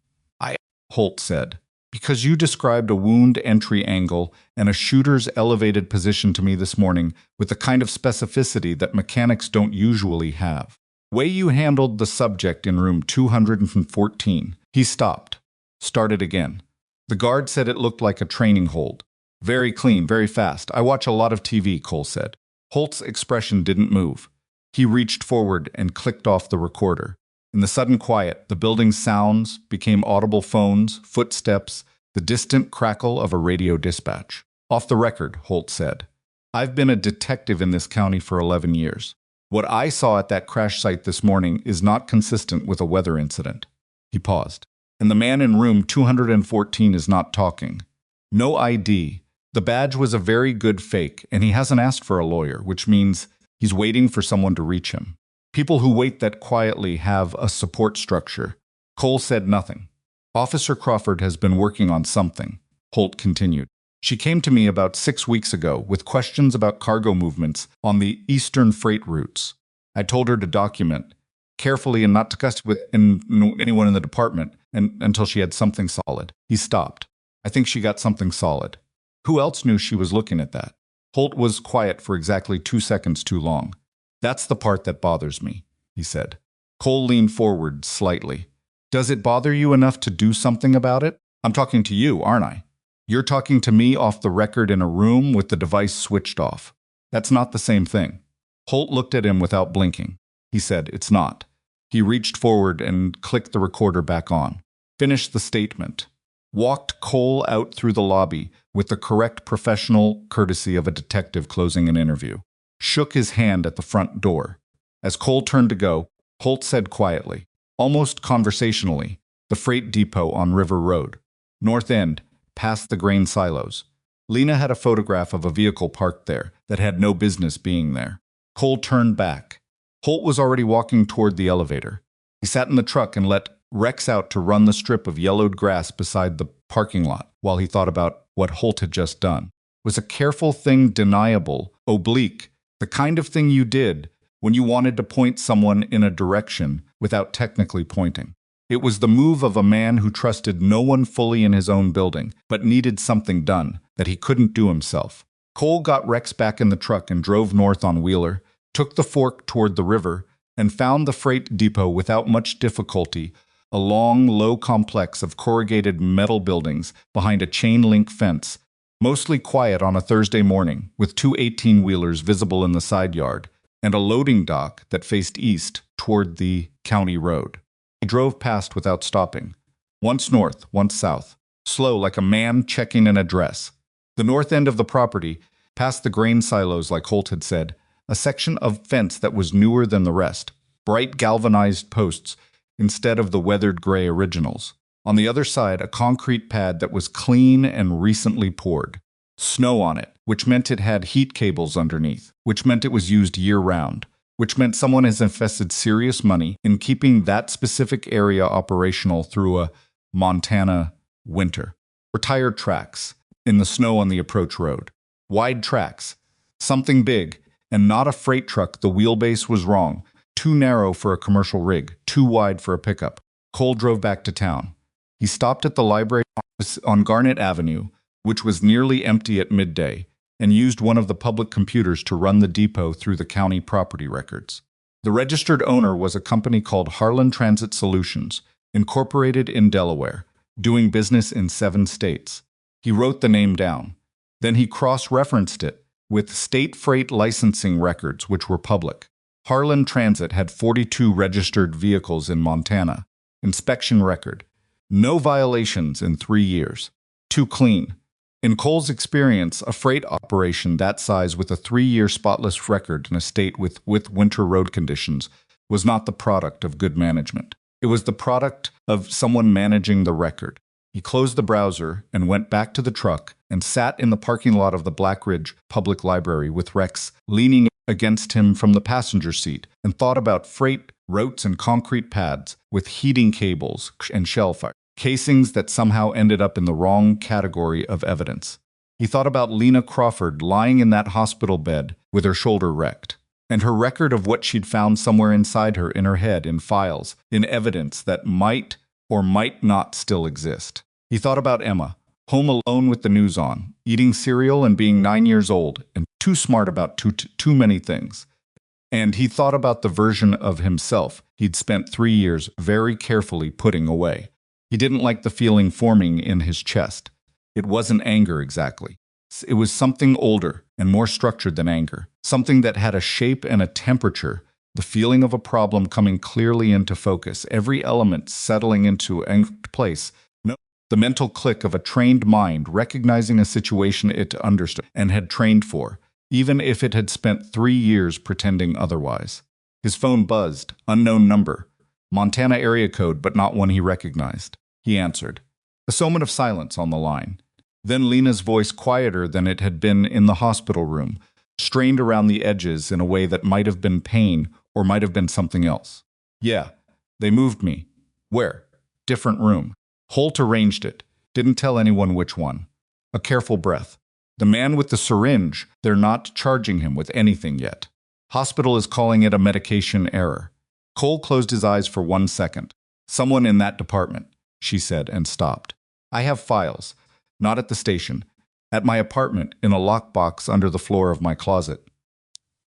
Holt said, "Because you described a wound entry angle and a shooter's elevated position to me this morning with the kind of specificity that mechanics don't usually have. Way you handled the subject in room 214. He stopped. Started again. The guard said it looked like a training hold. "Very clean, very fast. I watch a lot of TV," Cole said. Holt's expression didn't move. He reached forward and clicked off the recorder. In the sudden quiet, the building's sounds became audible phones, footsteps, the distant crackle of a radio dispatch. "Off the record," Holt said. "I've been a detective in this county for 11 years. What I saw at that crash site this morning is not consistent with a weather incident." He paused. "And the man in room 214 is not talking. No ID. The badge was a very good fake, and he hasn't asked for a lawyer, which means he's waiting for someone to reach him. People who wait that quietly have a support structure." Cole said nothing. "Officer Crawford has been working on something," Holt continued. "She came to me about 6 weeks ago with questions about cargo movements on the eastern freight routes. I told her to document carefully and not discuss with anyone in the department until she had something solid." He stopped. "I think she got something solid. Who else knew she was looking at that?" Holt was quiet for exactly 2 seconds too long. "That's the part that bothers me," he said. Cole leaned forward slightly. "Does it bother you enough to do something about it? I'm talking to you, aren't I? You're talking to me off the record in a room with the device switched off. That's not the same thing." Holt looked at him without blinking. He said, "It's not." He reached forward and clicked the recorder back on. Finished the statement. Walked Cole out through the lobby with the correct professional courtesy of a detective closing an interview. Shook his hand at the front door. As Cole turned to go, Holt said quietly, almost conversationally, "The freight depot on River Road. North End, past the grain silos." Lena had a photograph of a vehicle parked there that had no business being there. Cole turned back. Holt was already walking toward the elevator. He sat in the truck and let Rex out to run the strip of yellowed grass beside the parking lot while he thought about what Holt had just done. It was a careful thing, deniable, oblique, the kind of thing you did when you wanted to point someone in a direction without technically pointing. It was the move of a man who trusted no one fully in his own building, but needed something done that he couldn't do himself. Cole got Rex back in the truck and drove north on Wheeler, took the fork toward the river, and found the freight depot without much difficulty, a long, low complex of corrugated metal buildings behind a chain-link fence, mostly quiet on a Thursday morning, with 2 18-wheelers visible in the side yard, and a loading dock that faced east toward the county road. He drove past without stopping. Once north, once south, slow like a man checking an address. The north end of the property, past the grain silos like Holt had said, a section of fence that was newer than the rest, bright galvanized posts instead of the weathered gray originals. On the other side, a concrete pad that was clean and recently poured. Snow on it, which meant it had heat cables underneath, which meant it was used year-round, which meant someone has invested serious money in keeping that specific area operational through a Montana winter. Retired tracks in the snow on the approach road. Wide tracks. Something big, and not a freight truck. The wheelbase was wrong. Too narrow for a commercial rig, too wide for a pickup. Cole drove back to town. He stopped at the library office on Garnet Avenue, which was nearly empty at midday, and used one of the public computers to run the depot through the county property records. The registered owner was a company called Harlan Transit Solutions, incorporated in Delaware, doing business in 7 states. He wrote the name down. Then he cross-referenced it with state freight licensing records, which were public. Harlan Transit had 42 registered vehicles in Montana. Inspection record. No violations in 3 years. Too clean. In Cole's experience, a freight operation that size with a 3-year spotless record in a state with winter road conditions was not the product of good management. It was the product of someone managing the record. He closed the browser and went back to the truck and sat in the parking lot of the Black Ridge Public Library with Rex leaning against him from the passenger seat and thought about freight routes and concrete pads with heating cables and shellfire casings that somehow ended up in the wrong category of evidence. He thought about Lena Crawford lying in that hospital bed with her shoulder wrecked, and her record of what she'd found somewhere inside her in her head, in files, in evidence that might or might not still exist. He thought about Emma, home alone with the news on, eating cereal and being 9 years old and too smart about too many things. And he thought about the version of himself he'd spent 3 years very carefully putting away. He didn't like the feeling forming in his chest. It wasn't anger exactly. It was something older and more structured than anger, something that had a shape and a temperature, the feeling of a problem coming clearly into focus, every element settling into a place. The mental click of a trained mind recognizing a situation it understood and had trained for, even if it had spent 3 years pretending otherwise. His phone buzzed, unknown number, Montana area code, but not one he recognized. He answered. A moment of silence on the line. Then Lena's voice, quieter than it had been in the hospital room, strained around the edges in a way that might have been pain or might have been something else. Yeah, they moved me. Where? Different room. Holt arranged it. Didn't tell anyone which one. A careful breath. The man with the syringe, they're not charging him with anything yet. Hospital is calling it a medication error. Cole closed his eyes for 1 second. Someone in that department, she said, and stopped. I have files. Not at the station. At my apartment, in a lockbox under the floor of my closet.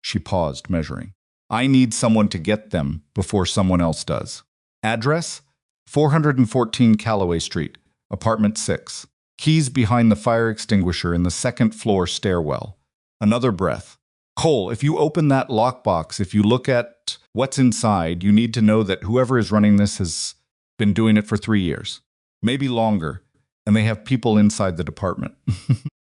She paused, measuring. I need someone to get them before someone else does. Address? 414 Callaway Street, apartment 6. Keys behind the fire extinguisher in the second-floor stairwell. Another breath. Cole, if you open that lockbox, if you look at what's inside, you need to know that whoever is running this has been doing it for 3 years. Maybe longer. And they have people inside the department.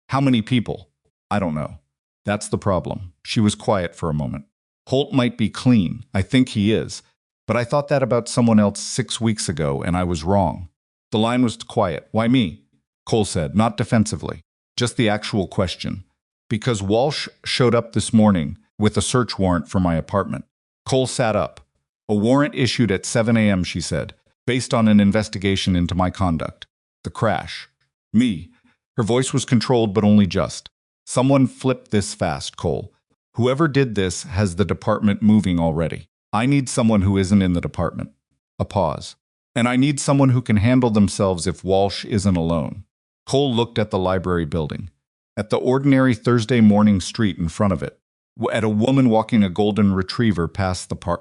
How many people? I don't know. That's the problem. She was quiet for a moment. Holt might be clean. I think he is. But I thought that about someone else 6 weeks ago, and I was wrong. The line was quiet. Why me? Cole said, not defensively. Just the actual question. Because Walsh showed up this morning with a search warrant for my apartment. Cole sat up. A warrant issued at 7 a.m., she said, based on an investigation into my conduct. The crash. Me. Her voice was controlled, but only just. Someone flipped this fast, Cole. Whoever did this has the department moving already. I need someone who isn't in the department. A pause. And I need someone who can handle themselves if Walsh isn't alone. Cole looked at the library building. At the ordinary Thursday morning street in front of it. At a woman walking a golden retriever past the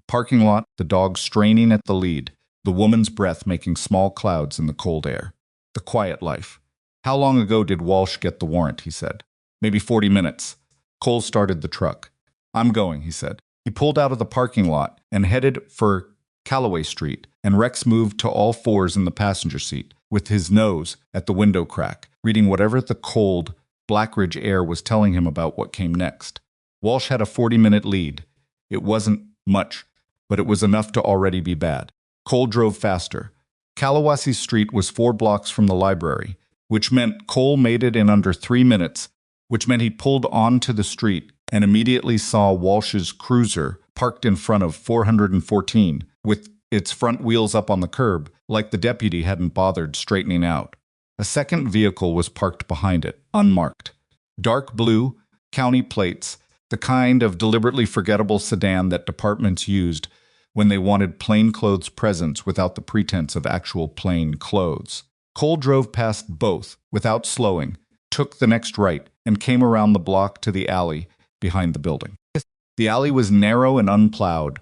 parking lot, the dog straining at the lead, the woman's breath making small clouds in the cold air. The quiet life. How long ago did Walsh get the warrant, he said. Maybe 40 minutes. Cole started the truck. I'm going, he said. He pulled out of the parking lot and headed for Callaway Street, and Rex moved to all fours in the passenger seat, with his nose at the window crack, reading whatever the cold, Blackridge air was telling him about what came next. Walsh had a 40-minute lead. It wasn't much, but it was enough to already be bad. Cole drove faster. Callaway Street was 4 blocks from the library, which meant Cole made it in under 3 minutes, which meant he pulled onto the street and immediately saw Walsh's cruiser parked in front of 414, with its front wheels up on the curb, like the deputy hadn't bothered straightening out. A second vehicle was parked behind it, unmarked. Dark blue, county plates, the kind of deliberately forgettable sedan that departments used when they wanted plainclothes presence without the pretense of actual plain clothes. Cole drove past both, without slowing, took the next right, and came around the block to the alley behind the building. The alley was narrow and unplowed,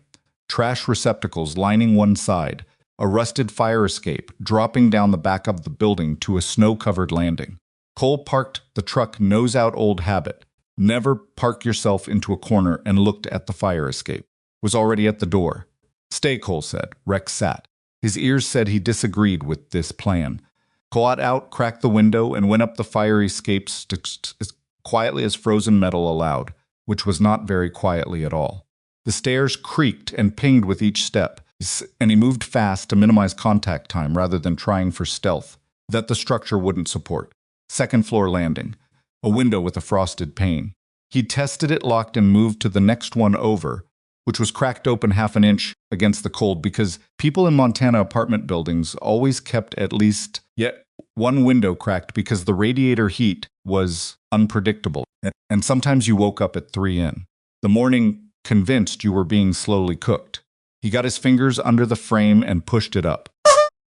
trash receptacles lining one side, a rusted fire escape dropping down the back of the building to a snow-covered landing. Cole parked the truck nose out, old habit. Never park yourself into a corner, and looked at the fire escape. Was already at the door. Stay, Cole said. Rex sat. His ears said he disagreed with this plan. Cole got out, cracked the window, and went up the fire escape as quietly as frozen metal allowed, which was not very quietly at all. The stairs creaked and pinged with each step, And he moved fast to minimize contact time rather than trying for stealth that the structure wouldn't support. Second floor landing, a window with a frosted pane. He tested it, locked, and moved to the next one over, which was cracked open half an inch against the cold because people in Montana apartment buildings always kept at least yet one window cracked because the radiator heat was unpredictable, and sometimes you woke up at 3 in the morning convinced you were being slowly cooked. He got his fingers under the frame and pushed it up.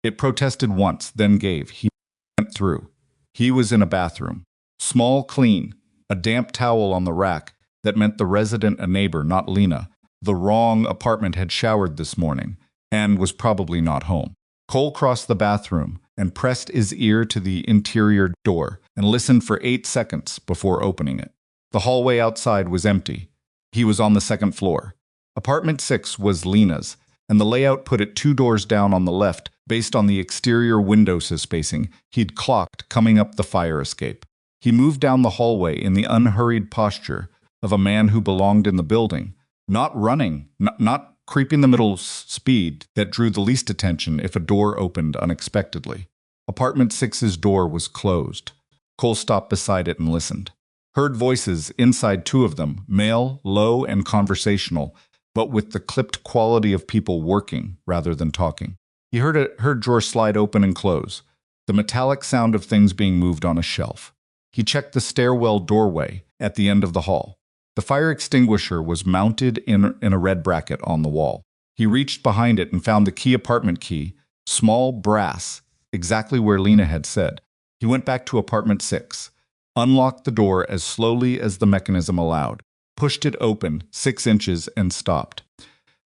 It protested once, then gave. He went through. He was in a bathroom. Small, clean, a damp towel on the rack that meant the resident, a neighbor, not Lena. The wrong apartment had showered this morning and was probably not home. Cole crossed the bathroom and pressed his ear to the interior door and listened for 8 seconds before opening it. The hallway outside was empty. He was on the second floor. Apartment 6 was Lena's, and the layout put it 2 doors down on the left based on the exterior window spacing he'd clocked coming up the fire escape. He moved down the hallway in the unhurried posture of a man who belonged in the building, not running, not creeping the middle speed that drew the least attention if a door opened unexpectedly. Apartment 6's door was closed. Cole stopped beside it and listened. Heard voices inside, 2 of them, male, low, and conversational, but with the clipped quality of people working rather than talking. He heard a drawer slide open and close, the metallic sound of things being moved on a shelf. He checked the stairwell doorway at the end of the hall. The fire extinguisher was mounted in a red bracket on the wall. He reached behind it and found the apartment key, small brass, exactly where Lena had said. He went back to apartment 6, unlocked the door as slowly as the mechanism allowed, pushed it open 6 inches, and stopped.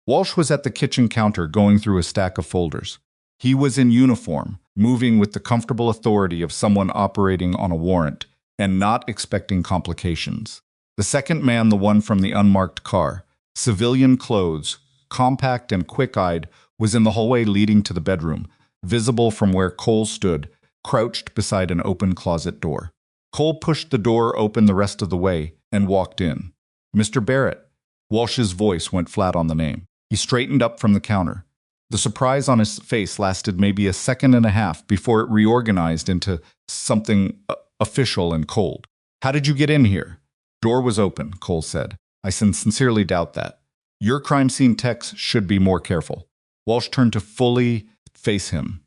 Walsh was at the kitchen counter going through a stack of folders. He was in uniform, moving with the comfortable authority of someone operating on a warrant and not expecting complications. The second man, the one from the unmarked car, civilian clothes, compact and quick-eyed, was in the hallway leading to the bedroom, visible from where Cole stood, crouched beside an open closet door. Cole pushed the door open the rest of the way and walked in. "Mr. Barrett." Walsh's voice went flat on the name. He straightened up from the counter. The surprise on his face lasted maybe a second and a half before it reorganized into something official and cold. "How did you get in here?" "Door was open," Cole said. "I sincerely doubt that. Your crime scene techs should be more careful." Walsh turned to fully face him.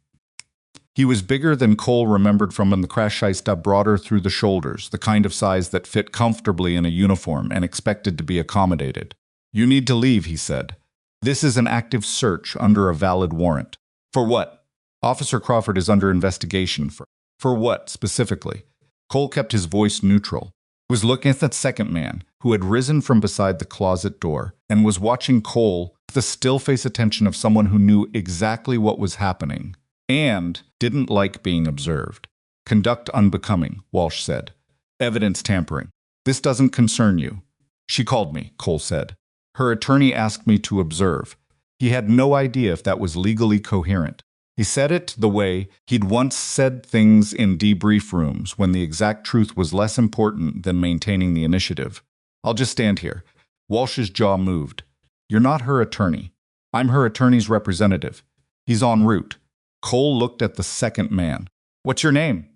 He was bigger than Cole remembered from when the crash heist, broader through the shoulders, the kind of size that fit comfortably in a uniform and expected to be accommodated. "You need to leave," he said. "This is an active search under a valid warrant." "For what?" "Officer Crawford is under investigation for." "For what, specifically?" Cole kept his voice neutral. He was looking at that second man, who had risen from beside the closet door, and was watching Cole with the still-face attention of someone who knew exactly what was happening and didn't like being observed. "Conduct unbecoming," Walsh said. "Evidence tampering. This doesn't concern you." "She called me," Cole said. "Her attorney asked me to observe." He had no idea if that was legally coherent. He said it the way he'd once said things in debrief rooms when the exact truth was less important than maintaining the initiative. "I'll just stand here." Walsh's jaw moved. "You're not her attorney. I'm her attorney's representative. He's en route." Cole looked at the second man. "What's your name?"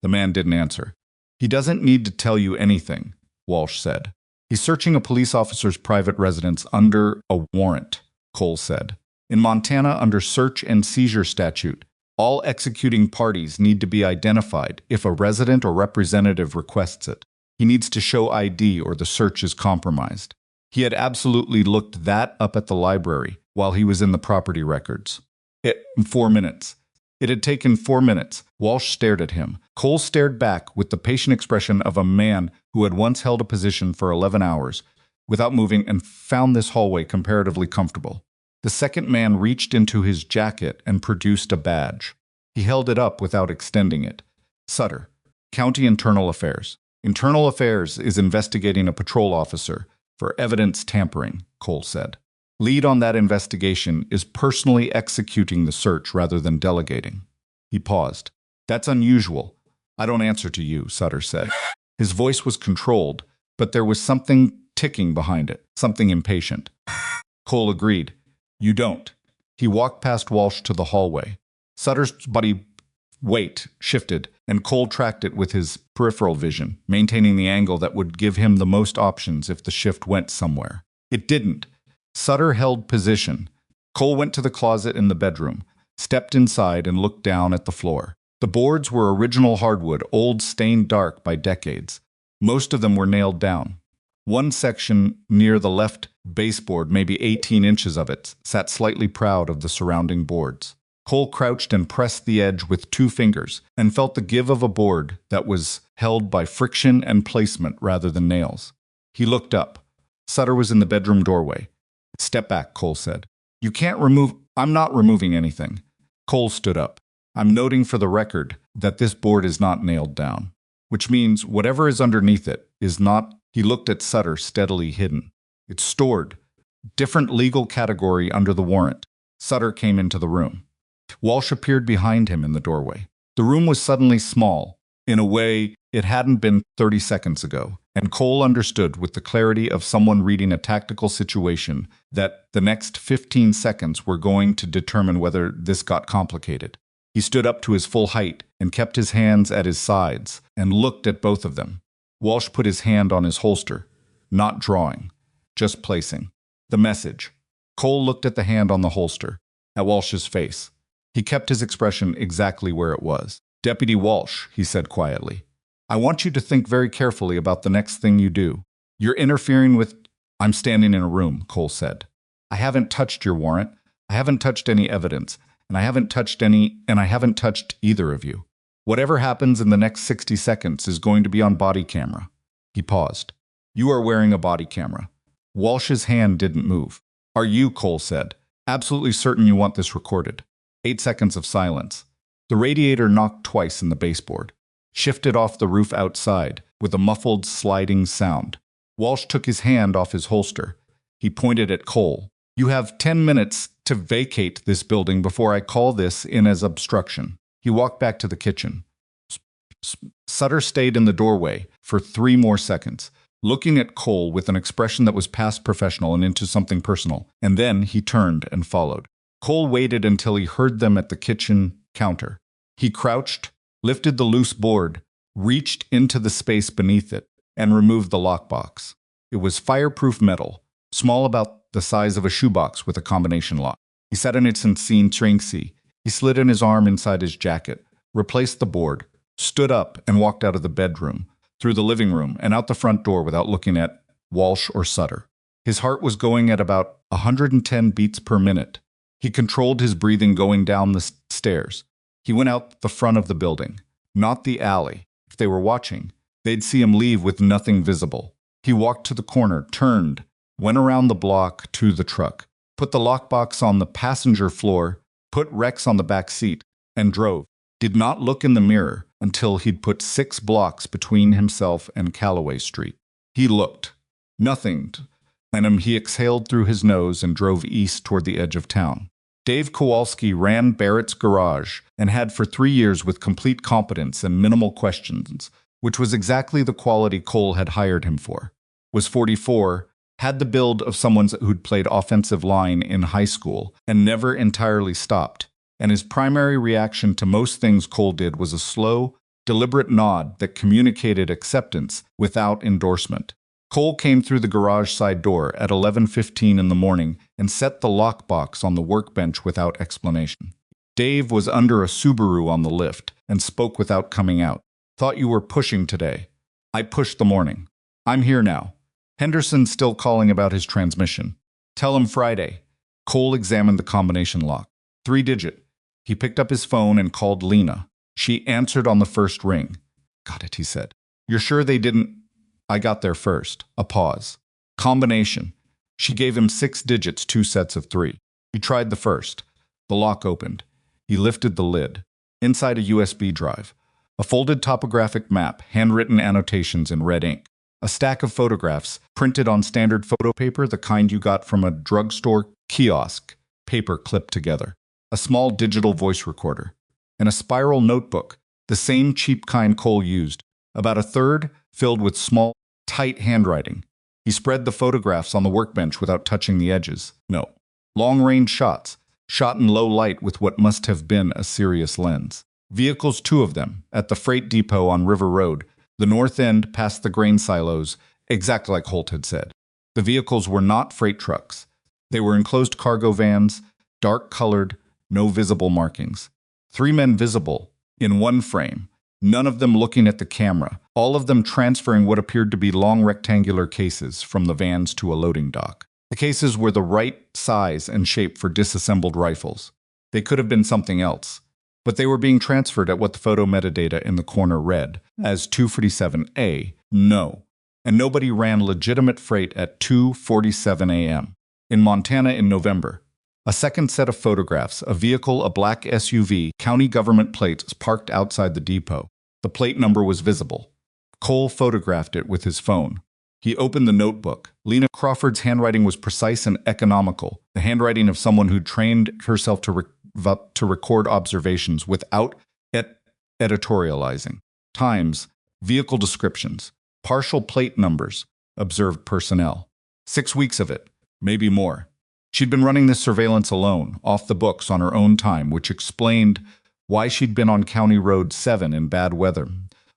The man didn't answer. "He doesn't need to tell you anything," Walsh said. "He's searching a police officer's private residence under a warrant," Cole said. "In Montana, under search and seizure statute, all executing parties need to be identified if a resident or representative requests it. He needs to show ID or the search is compromised." He had absolutely looked that up at the library while he was in the property records. 4 minutes. It had taken 4 minutes. Walsh stared at him. Cole stared back with the patient expression of a man who had once held a position for 11 hours without moving and found this hallway comparatively comfortable. The second man reached into his jacket and produced a badge. He held it up without extending it. "Sutter, County Internal Affairs." "Internal Affairs is investigating a patrol officer for evidence tampering," Cole said. "Lead on that investigation is personally executing the search rather than delegating." He paused. "That's unusual. I don't answer to you," Sutter said. His voice was controlled, but there was something ticking behind it, something impatient. Cole agreed. "You don't. He walked past Walsh to the hallway. Sutter's body weight shifted, and Cole tracked it with his peripheral vision, maintaining the angle that would give him the most options if the shift went somewhere. It didn't. Sutter held position. Cole went to the closet in the bedroom, stepped inside, and looked down at the floor. The boards were original hardwood, old, stained dark by decades. Most of them were nailed down. One section near the left baseboard, maybe 18 inches of it, sat slightly proud of the surrounding boards. Cole crouched and pressed the edge with 2 fingers and felt the give of a board that was held by friction and placement rather than nails. He looked up. Sutter was in the bedroom doorway. "Step back," Cole said. "You can't remove—" "I'm not removing anything." Cole stood up. "I'm noting for the record that this board is not nailed down, which means whatever is underneath it is not—" He looked at Sutter, steadily hidden. "It's stored. Different legal category under the warrant." Sutter came into the room. Walsh appeared behind him in the doorway. The room was suddenly small, in a way it hadn't been 30 seconds ago, and Cole understood with the clarity of someone reading a tactical situation that the next 15 seconds were going to determine whether this got complicated. He stood up to his full height and kept his hands at his sides and looked at both of them. Walsh put his hand on his holster, not drawing, just placing. The message. Cole looked at the hand on the holster, at Walsh's face. He kept his expression exactly where it was. "Deputy Walsh," he said quietly, "I want you to think very carefully about the next thing you do. You're interfering with—" "I'm standing in a room," Cole said. "I haven't touched your warrant. I haven't touched any evidence, and I haven't touched either of you. Whatever happens in the next 60 seconds is going to be on body camera." He paused. "You are wearing a body camera." Walsh's hand didn't move. "Are you," Cole said, "absolutely certain you want this recorded?" 8 seconds of silence. The radiator knocked twice in the baseboard, shifted off the roof outside with a muffled sliding sound. Walsh took his hand off his holster. He pointed at Cole. "You have 10 minutes to vacate this building before I call this in as obstruction." He walked back to the kitchen. Sutter stayed in the doorway for 3 more seconds, looking at Cole with an expression that was past professional and into something personal, and then he turned and followed. Cole waited until he heard them at the kitchen counter. He crouched, lifted the loose board, reached into the space beneath it, and removed the lockbox. It was fireproof metal, small about the size of a shoebox with a combination lock. He sat in its unseen trinksy. He slid in his arm inside his jacket, replaced the board, stood up, and walked out of the bedroom, through the living room, and out the front door without looking at Walsh or Sutter. His heart was going at about 110 beats per minute. He controlled his breathing going down the stairs. He went out the front of the building, not the alley. If they were watching, they'd see him leave with nothing visible. He walked to the corner, turned, went around the block to the truck, put the lockbox on the passenger floor, put Rex on the back seat, and drove. Did not look in the mirror until he'd put 6 blocks between himself and Calloway Street. He looked. Nothing. And he exhaled through his nose and drove east toward the edge of town. Dave Kowalski ran Barrett's garage and had for 3 years with complete competence and minimal questions, which was exactly the quality Cole had hired him for. Was 44, had the build of someone who'd played offensive line in high school and never entirely stopped, and his primary reaction to most things Cole did was a slow, deliberate nod that communicated acceptance without endorsement. Cole came through the garage side door at 11:15 in the morning and set the lockbox on the workbench without explanation. Dave was under a Subaru on the lift and spoke without coming out. "Thought you were pushing today." "I pushed the morning. I'm here now." Henderson's still calling about his transmission. "Tell him Friday." Cole examined the combination lock. 3-digit. He picked up his phone and called Lena. She answered on the first ring. "Got it," he said. "You're sure they didn't—" "I got there first." A pause. "Combination." She gave him 6 digits, 2 sets of 3. He tried the first. The lock opened. He lifted the lid. Inside a USB drive. A folded topographic map, handwritten annotations in red ink. A stack of photographs, printed on standard photo paper, the kind you got from a drugstore kiosk, paper clipped together. A small digital voice recorder. And a spiral notebook, the same cheap kind Cole used, about a third filled with small, tight handwriting. He spread the photographs on the workbench without touching the edges. No. Long-range shots, shot in low light with what must have been a serious lens. Vehicles, two of them, at the freight depot on River Road, the north end past the grain silos, exactly like Holt had said. The vehicles were not freight trucks. They were enclosed cargo vans, dark-colored, no visible markings. 3 men visible, in one frame, none of them looking at the camera, all of them transferring what appeared to be long rectangular cases from the vans to a loading dock. The cases were the right size and shape for disassembled rifles. They could have been something else, but they were being transferred at what the photo metadata in the corner read as 247A, no. And nobody ran legitimate freight at 2:47 a.m. In Montana in November. A second set of photographs, a vehicle, a black SUV, county government plates parked outside the depot. The plate number was visible. Cole photographed it with his phone. He opened the notebook. Lena Crawford's handwriting was precise and economical, the handwriting of someone who trained herself to record observations without editorializing. Times, vehicle descriptions, partial plate numbers, observed personnel. 6 weeks of it, maybe more. She'd been running this surveillance alone, off the books on her own time, which explained why she'd been on County Road 7 in bad weather.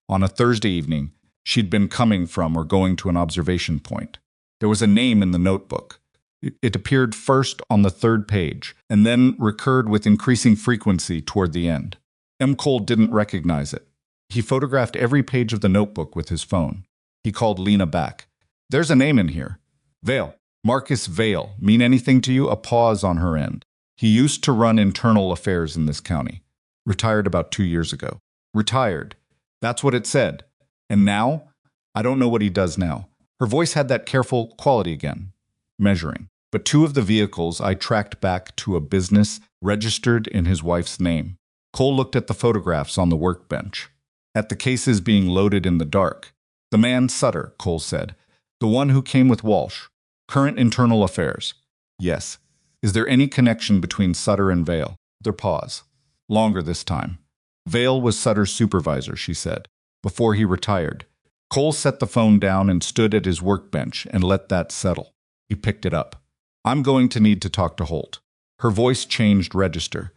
On a Thursday evening, she'd been coming from or going to an observation point. There was a name in the notebook. It appeared first on the 3rd page, and then recurred with increasing frequency toward the end. M. Cole didn't recognize it. He photographed every page of the notebook with his phone. He called Lena back. "There's a name in here. Vale. Marcus Vale. Mean anything to you?" A pause on her end. "He used to run internal affairs in this county. Retired about 2 years ago." "Retired. That's what it said. And now? I don't know what he does now." Her voice had that careful quality again. Measuring. "But 2 of the vehicles I tracked back to a business registered in his wife's name." Cole looked at the photographs on the workbench. At the cases being loaded in the dark. "The man Sutter," Cole said. "The one who came with Walsh. Current internal affairs." "Yes. Is there any connection between Sutter and Vale?" Their pause. Longer this time. "Vale was Sutter's supervisor," she said, "before he retired." Cole set the phone down and stood at his workbench and let that settle. He picked it up. "I'm going to need to talk to Holt." Her voice changed register.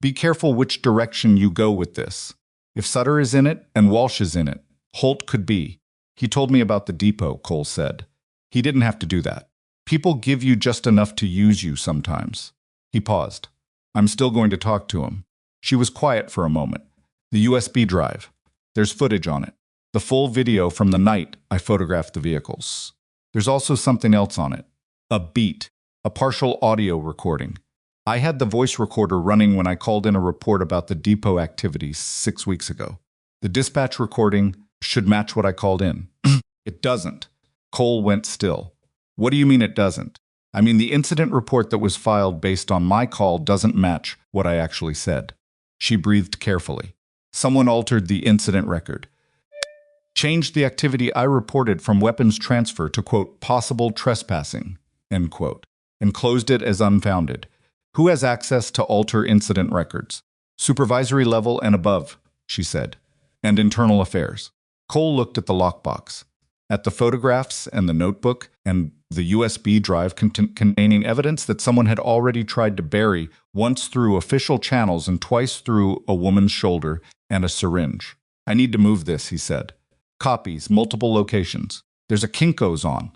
"Be careful which direction you go with this. If Sutter is in it and Walsh is in it, Holt could be." "He told me about the depot," Cole said. "He didn't have to do that. People give you just enough to use you sometimes." He paused. "I'm still going to talk to him." She was quiet for a moment. "The USB drive. There's footage on it. The full video from the night I photographed the vehicles. There's also something else on it. A beat. A partial audio recording. I had the voice recorder running when I called in a report about the depot activities 6 weeks ago. The dispatch recording should match what I called in." "It doesn't." Cole went still. "What do you mean it doesn't?" "I mean the incident report that was filed based on my call doesn't match what I actually said." She breathed carefully. "Someone altered the incident record. Changed the activity I reported from weapons transfer to, quote, possible trespassing, end quote, and closed it as unfounded. Who has access to alter incident records?" "Supervisory level and above," she said. "And internal affairs." Cole looked at the lockbox, at the photographs and the notebook, and the USB drive containing evidence that someone had already tried to bury, once through official channels and twice through a woman's shoulder and a syringe. "I need to move this," he said. "Copies, multiple locations. There's a Kinko's on."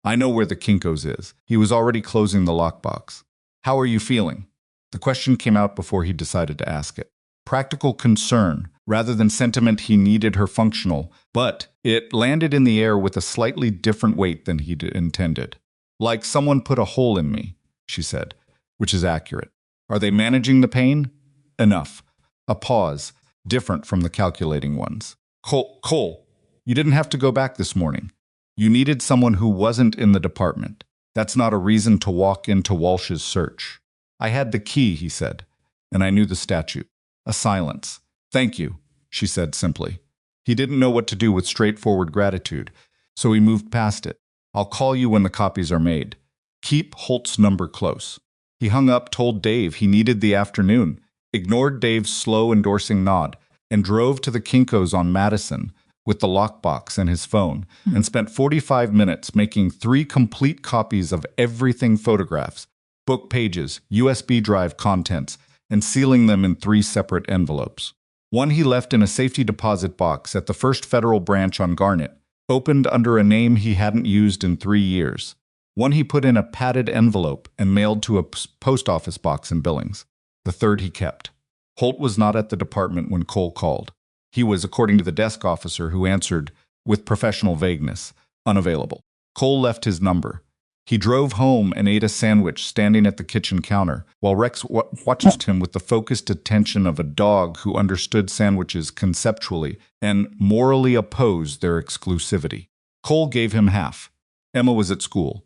"I know where the Kinko's is." He was already closing the lockbox. "How are you feeling?" The question came out before he decided to ask it. Practical concern, rather than sentiment he needed her functional, but it landed in the air with a slightly different weight than he'd intended. "Like someone put a hole in me," she said, which is accurate. "Are they managing the pain?" "Enough." A pause, different from the calculating ones. Cole, you didn't have to go back this morning. You needed someone who wasn't in the department. That's not a reason to walk into Walsh's search." "I had the key," he said, "and I knew the statute." A silence. "Thank you," she said simply. He didn't know what to do with straightforward gratitude, so he moved past it. "I'll call you when the copies are made. Keep Holt's number close." He hung up, told Dave he needed the afternoon, ignored Dave's slow endorsing nod, and drove to the Kinko's on Madison with the lockbox and his phone, and spent 45 minutes making 3 complete copies of everything photographs, book pages, USB drive contents, and sealing them in 3 separate envelopes. One he left in a safety deposit box at the First Federal Branch on Garnet, opened under a name he hadn't used in 3 years. One he put in a padded envelope and mailed to a post office box in Billings. The third he kept. Holt was not at the department when Cole called. He was, according to the desk officer who answered with professional vagueness, unavailable. Cole left his number. He drove home and ate a sandwich standing at the kitchen counter, while Rex watched him with the focused attention of a dog who understood sandwiches conceptually and morally opposed their exclusivity. Cole gave him half. Emma was at school.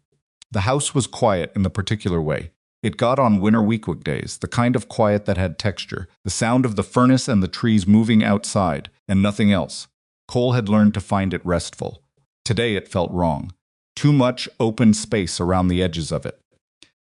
The house was quiet in the particular way it got on winter weekdays, the kind of quiet that had texture, the sound of the furnace and the trees moving outside, and nothing else. Cole had learned to find it restful. Today it felt wrong. Too much open space around the edges of it.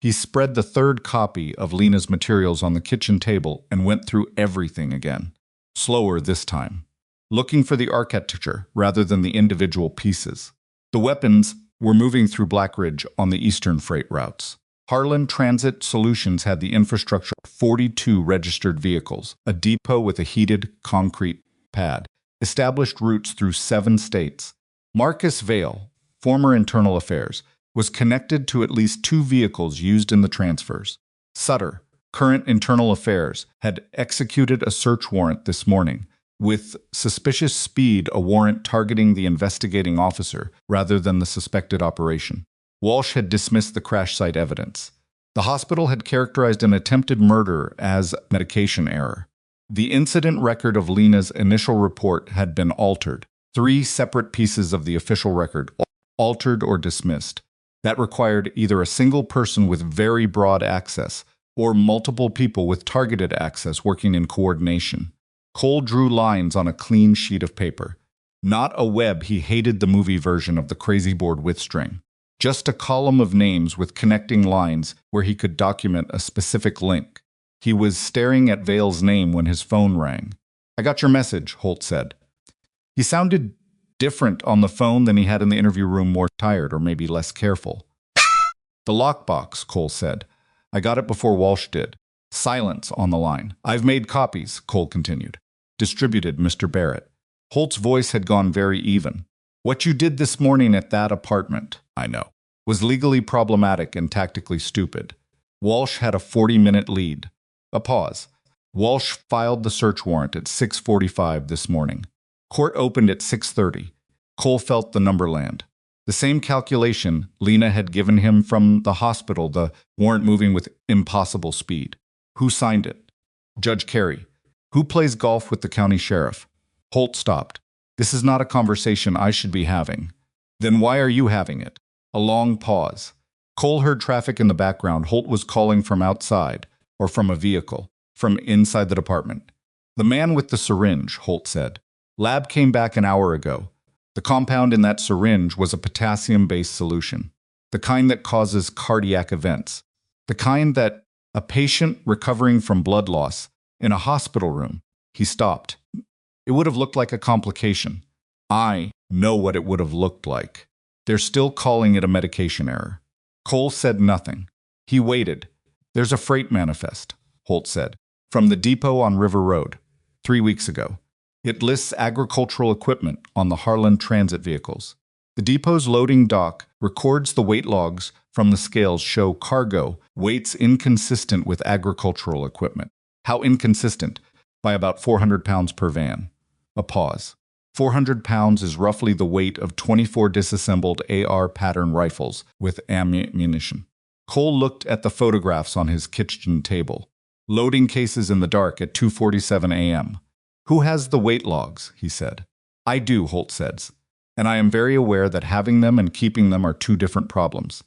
He spread the third copy of Lena's materials on the kitchen table and went through everything again. Slower this time. Looking for the architecture rather than the individual pieces. The weapons were moving through Black Ridge on the eastern freight routes. Harlan Transit Solutions had the infrastructure of 42 registered vehicles, a depot with a heated concrete pad, established routes through 7 states. Marcus Vale, former Internal Affairs, was connected to at least 2 vehicles used in the transfers. Sutter, current Internal Affairs, had executed a search warrant this morning, with suspicious speed a warrant targeting the investigating officer rather than the suspected operation. Walsh had dismissed the crash site evidence. The hospital had characterized an attempted murder as medication error. The incident record of Lena's initial report had been altered. 3 separate pieces of the official record, altered or dismissed. That required either a single person with very broad access or multiple people with targeted access working in coordination. Cole drew lines on a clean sheet of paper. Not a web he hated the movie version of the crazy board with string. Just a column of names with connecting lines where he could document a specific link. He was staring at Vale's name when his phone rang. "I got your message," Holt said. He sounded different on the phone than he had in the interview room, more tired or maybe less careful. "The lockbox," Cole said. "I got it before Walsh did." Silence on the line. "I've made copies," Cole continued. "Distributed, Mr. Barrett." Holt's voice had gone very even. "What you did this morning at that apartment, I know, was legally problematic and tactically stupid." Walsh had a 40-minute lead. A pause. Walsh filed the search warrant at 6:45 this morning. Court opened at 6:30. Cole felt the number land. The same calculation Lena had given him from the hospital, the warrant moving with impossible speed. Who signed it? Judge Carey. Who plays golf with the county sheriff? Holt stopped. "This is not a conversation I should be having." "Then why are you having it?" A long pause. Cole heard traffic in the background. Holt was calling from outside, or from a vehicle, from inside the department. "The man with the syringe," Holt said. "Lab came back an hour ago. The compound in that syringe was a potassium-based solution. The kind that causes cardiac events. The kind that a patient recovering from blood loss in a hospital room." He stopped. "It would have looked like a complication. I know what it would have looked like. They're still calling it a medication error." Cole said nothing. He waited. "There's a freight manifest," Holt said, "from the depot on River Road, 3 weeks ago. It lists agricultural equipment on the Harlan Transit vehicles. The depot's loading dock records the weight logs from the scales show cargo weights inconsistent with agricultural equipment. How inconsistent? By about 400 pounds per van." A pause. 400 pounds is roughly the weight of 24 disassembled AR pattern rifles with ammunition. Cole looked at the photographs on his kitchen table. Loading cases in the dark at 2:47 a.m. "Who has the weight logs?" he said. "I do," Holt says. "And I am very aware that having them and keeping them are 2 different problems."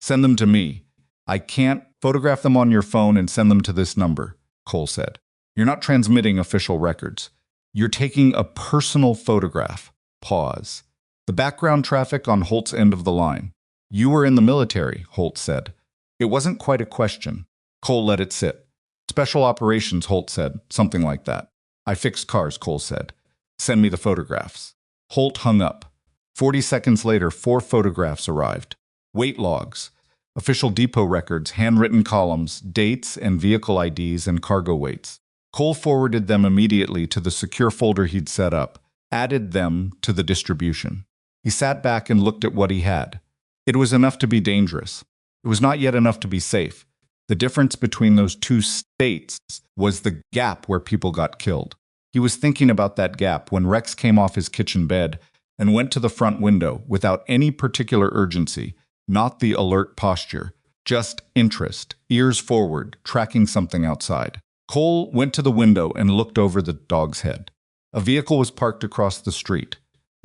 "Send them to me." "I can't photograph them on your phone and send them to this number," Cole said. "You're not transmitting official records. You're taking a personal photograph." Pause. The background traffic on Holt's end of the line. "You were in the military," Holt said. It wasn't quite a question. Cole let it sit. "Special operations," Holt said, something like that. "I fixed cars," Cole said. "Send me the photographs." Holt hung up. 40 seconds later, 4 photographs arrived. Weight logs. official depot records, handwritten columns, dates and vehicle IDs and cargo weights. Cole forwarded them immediately to the secure folder he'd set up, added them to the distribution. He sat back and looked at what he had. It was enough to be dangerous. It was not yet enough to be safe. The difference between those two states was the gap where people got killed. He was thinking about that gap when Rex came off his kitchen bed and went to the front window without any particular urgency, not the alert posture, just interest, ears forward, tracking something outside. Cole went to the window and looked over the dog's head. A vehicle was parked across the street.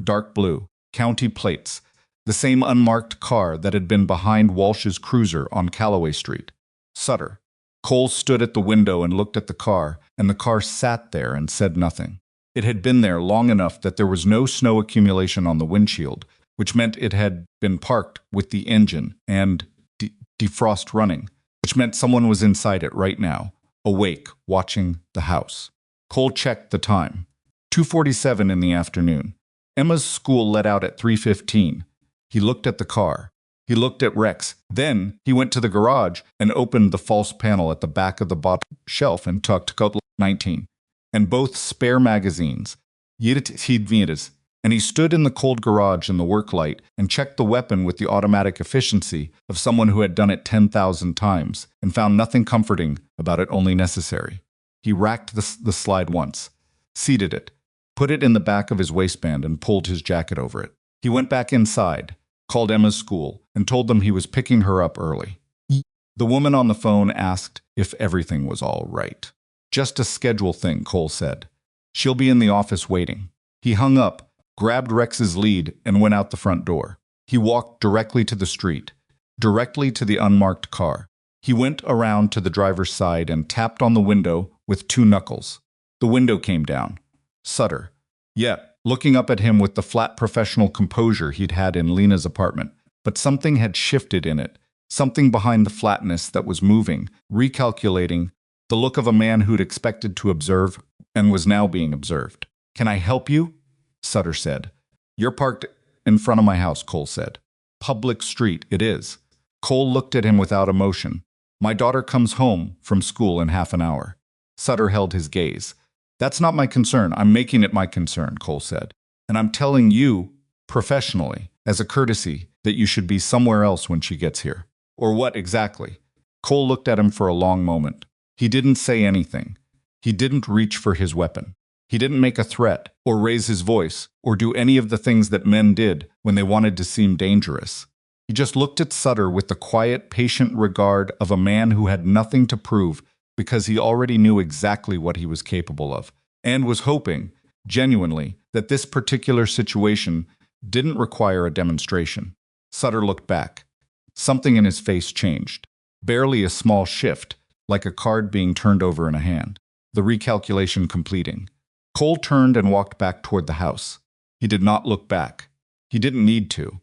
Dark blue, county plates, the same unmarked car that had been behind Walsh's cruiser on Callaway Street. Sutter. Cole stood at the window and looked at the car sat there and said nothing. It had been there long enough that there was no snow accumulation on the windshield, which meant it had been parked with the engine and defrost running, which meant someone was inside it right now, awake, watching the house. Cole checked the time. 2:47 in the afternoon. Emma's school let out at 3:15. He looked at the car. He looked at Rex. Then he went to the garage and opened the false panel at the back of the bottom shelf and tucked code 19 and both spare magazines. And he stood in the cold garage in the work light and checked the weapon with the automatic efficiency of someone who had done it 10,000 times and found nothing comforting about it, only necessary. He racked the slide once, seated it, put it in the back of his waistband and pulled his jacket over it. He went back inside, called Emma's school, and told them he was picking her up early. The woman on the phone asked if everything was all right. Just a schedule thing, Cole said. She'll be in the office waiting. He hung up, grabbed Rex's lead, and went out the front door. He walked directly to the street, directly to the unmarked car. He went around to the driver's side and tapped on the window with 2 knuckles. The window came down. Sutter. Yeah, looking up at him with the flat professional composure he'd had in Lena's apartment. But something had shifted in it, something behind the flatness that was moving, recalculating, the look of a man who'd expected to observe and was now being observed. Can I help you? Sutter said. You're parked in front of my house, Cole said. Public street, it is. Cole looked at him without emotion. My daughter comes home from school in half an hour. Sutter held his gaze. That's not my concern. I'm making it my concern, Cole said. And I'm telling you, professionally, as a courtesy, that you should be somewhere else when she gets here. Or what exactly? Cole looked at him for a long moment. He didn't say anything. He didn't reach for his weapon. He didn't make a threat, or raise his voice, or do any of the things that men did when they wanted to seem dangerous. He just looked at Sutter with the quiet, patient regard of a man who had nothing to prove because he already knew exactly what he was capable of, and was hoping, genuinely, that this particular situation didn't require a demonstration. Sutter looked back. Something in his face changed. Barely a small shift, like a card being turned over in a hand. The recalculation completing. Cole turned and walked back toward the house. He did not look back. He didn't need to.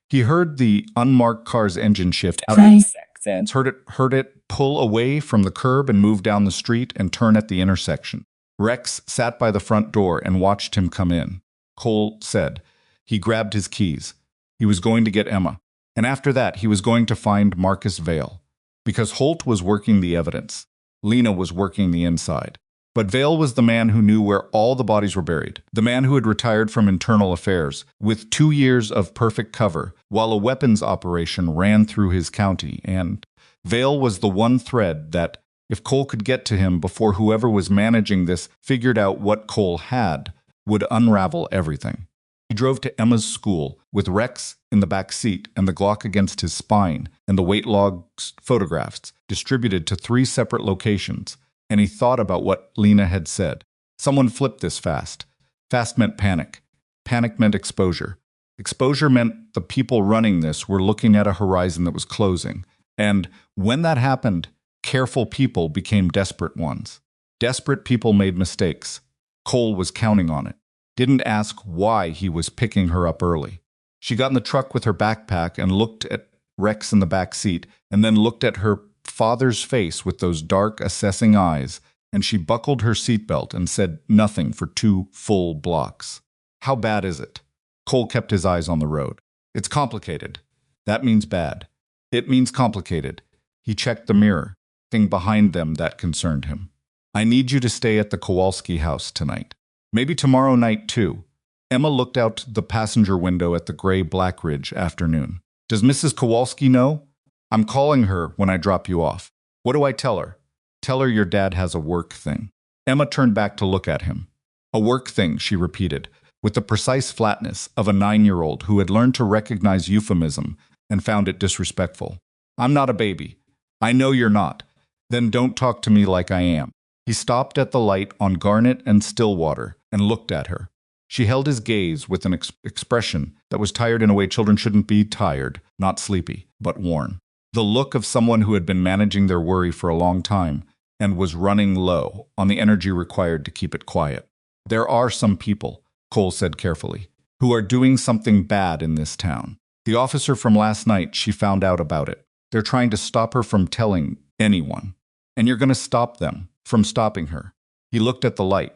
He heard the unmarked car's engine shift out. Heard it pull away from the curb and move down the street and turn at the intersection. Rex sat by the front door and watched him come in. Cole said. He grabbed his keys. He was going to get Emma. And after that, he was going to find Marcus Vale. Because Holt was working the evidence. Lena was working the inside. But Vale was the man who knew where all the bodies were buried. The man who had retired from internal affairs, with 2 years of perfect cover, while a weapons operation ran through his county. And Vale was the one thread that, if Cole could get to him before whoever was managing this figured out what Cole had, would unravel everything. He drove to Emma's school, with Rex in the back seat and the Glock against his spine, and the weight logs photographs distributed to 3 separate locations. And he thought about what Lena had said. Someone flipped this fast. Fast meant panic. Panic meant exposure. Exposure meant the people running this were looking at a horizon that was closing. And when that happened, careful people became desperate ones. Desperate people made mistakes. Cole was counting on it. Didn't ask why he was picking her up early. She got in the truck with her backpack and looked at Rex in the back seat, and then looked at her father's face with those dark, assessing eyes, and she buckled her seatbelt and said nothing for 2 full blocks. How bad is it? Cole kept his eyes on the road. It's complicated. That means bad. It means complicated. He checked the mirror, thing behind them that concerned him. I need you to stay at the Kowalski house tonight. Maybe tomorrow night, too. Emma looked out the passenger window at the gray Blackridge afternoon. Does Mrs. Kowalski know? I'm calling her when I drop you off. What do I tell her? Tell her your dad has a work thing. Emma turned back to look at him. A work thing, she repeated, with the precise flatness of a 9-year-old who had learned to recognize euphemism and found it disrespectful. I'm not a baby. I know you're not. Then don't talk to me like I am. He stopped at the light on Garnet and Stillwater and looked at her. She held his gaze with an expression that was tired in a way children shouldn't be tired, not sleepy, but worn. The look of someone who had been managing their worry for a long time and was running low on the energy required to keep it quiet. There are some people, Cole said carefully, who are doing something bad in this town. The officer from last night, she found out about it. They're trying to stop her from telling anyone. And you're going to stop them from stopping her. He looked at the light.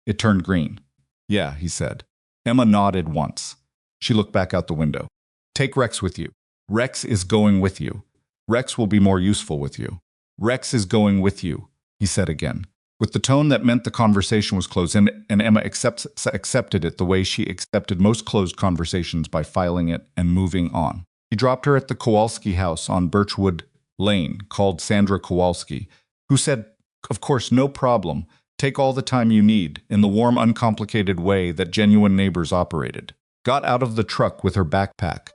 It turned green. Yeah, he said. Emma nodded once. She looked back out the window. Take Rex with you. Rex is going with you. Rex will be more useful with you. Rex is going with you, he said again, with the tone that meant the conversation was closed, and Emma accepted it the way she accepted most closed conversations, by filing it and moving on. He dropped her at the Kowalski house on Birchwood Lane, called Sandra Kowalski, who said, of course, no problem. Take all the time you need, in the warm, uncomplicated way that genuine neighbors operated. Got out of the truck with her backpack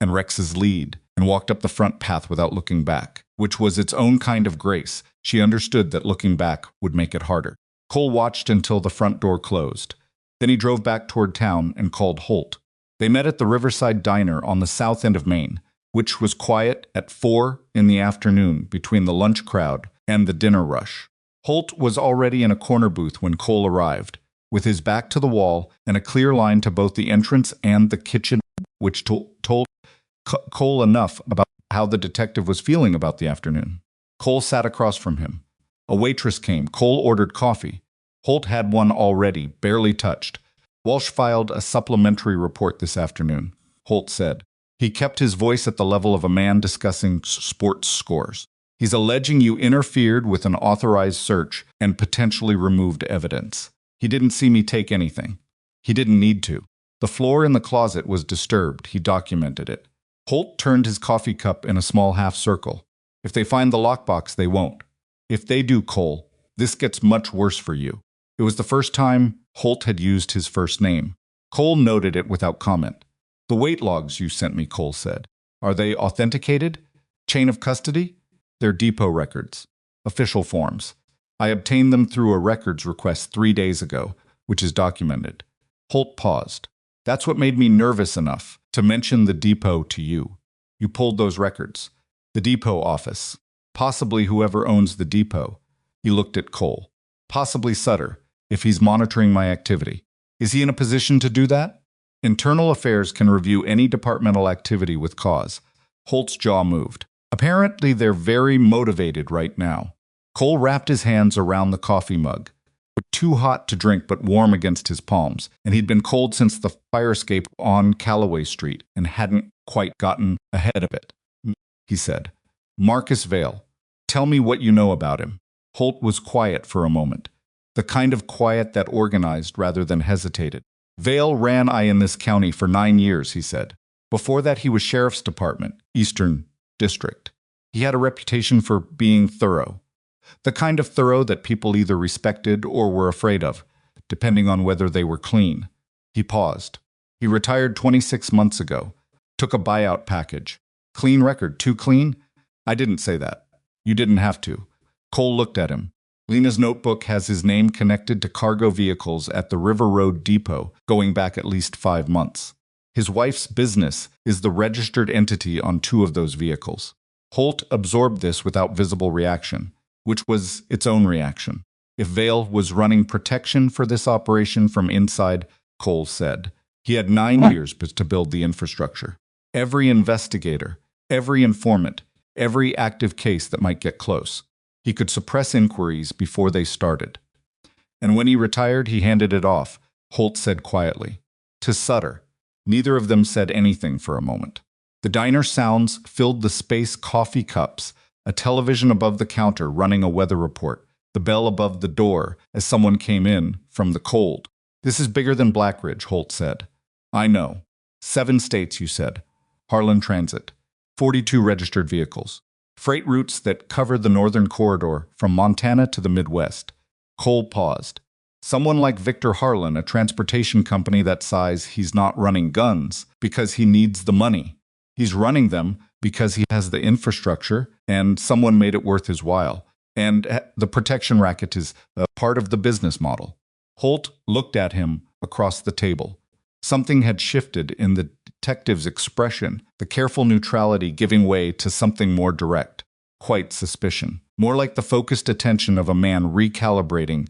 and Rex's lead and walked up the front path without looking back, which was its own kind of grace. She understood that looking back would make it harder. Cole watched until the front door closed. Then he drove back toward town and called Holt. They met at the Riverside Diner on the south end of Main, which was quiet at 4 in the afternoon between the lunch crowd and the dinner rush. Holt was already in a corner booth when Cole arrived, with his back to the wall and a clear line to both the entrance and the kitchen, which told Cole enough about how the detective was feeling about the afternoon. Cole sat across from him. A waitress came. Cole ordered coffee. Holt had one already, barely touched. Walsh filed a supplementary report this afternoon, Holt said. He kept his voice at the level of a man discussing sports scores. He's alleging you interfered with an authorized search and potentially removed evidence. He didn't see me take anything. He didn't need to. The floor in the closet was disturbed. He documented it. Holt turned his coffee cup in a small half circle. If they find the lockbox, they won't. If they do, Cole, this gets much worse for you. It was the first time Holt had used his first name. Cole noted it without comment. The weight logs you sent me, Cole said. Are they authenticated? Chain of custody? They're depot records. Official forms. I obtained them through a records request 3 days ago, which is documented. Holt paused. That's what made me nervous enough to mention the depot to you. You pulled those records. The depot office. Possibly whoever owns the depot. He looked at Cole. Possibly Sutter, if he's monitoring my activity. Is he in a position to do that? Internal Affairs can review any departmental activity with cause. Holt's jaw moved. Apparently, they're very motivated right now. Cole wrapped his hands around the coffee mug. Too hot to drink but warm against his palms, and he'd been cold since the fire escape on Calloway Street and hadn't quite gotten ahead of it. He said, Marcus Vale, tell me what you know about him. Holt was quiet for a moment, the kind of quiet that organized rather than hesitated. Vale ran I in this county for 9 years, he said. Before that, he was Sheriff's Department, Eastern District. He had a reputation for being thorough. The kind of thorough that people either respected or were afraid of, depending on whether they were clean. He paused. He retired 26 months ago. Took a buyout package. Clean record. Too clean? I didn't say that. You didn't have to. Cole looked at him. Lena's notebook has his name connected to cargo vehicles at the River Road Depot going back at least 5 months. His wife's business is the registered entity on 2 of those vehicles. Holt absorbed this without visible reaction, which was its own reaction. If Vale was running protection for this operation from inside, Cole said, he had 9 years to build the infrastructure. Every investigator, every informant, every active case that might get close. He could suppress inquiries before they started. And when he retired, he handed it off, Holt said quietly, to Sutter. Neither of them said anything for a moment. The diner sounds filled the space: coffee cups, a television above the counter running a weather report, the bell above the door as someone came in from the cold. "This is bigger than Blackridge," Holt said. "I know. 7 states, you said. Harlan Transit. 42 registered vehicles. Freight routes that cover the northern corridor from Montana to the Midwest." Cole paused. "Someone like Victor Harlan, a transportation company that size, he's not running guns because he needs the money. He's running them because he has the infrastructure and someone made it worth his while. And the protection racket is a part of the business model." Holt looked at him across the table. Something had shifted in the detective's expression, the careful neutrality giving way to something more direct, quite suspicion, more like the focused attention of a man recalibrating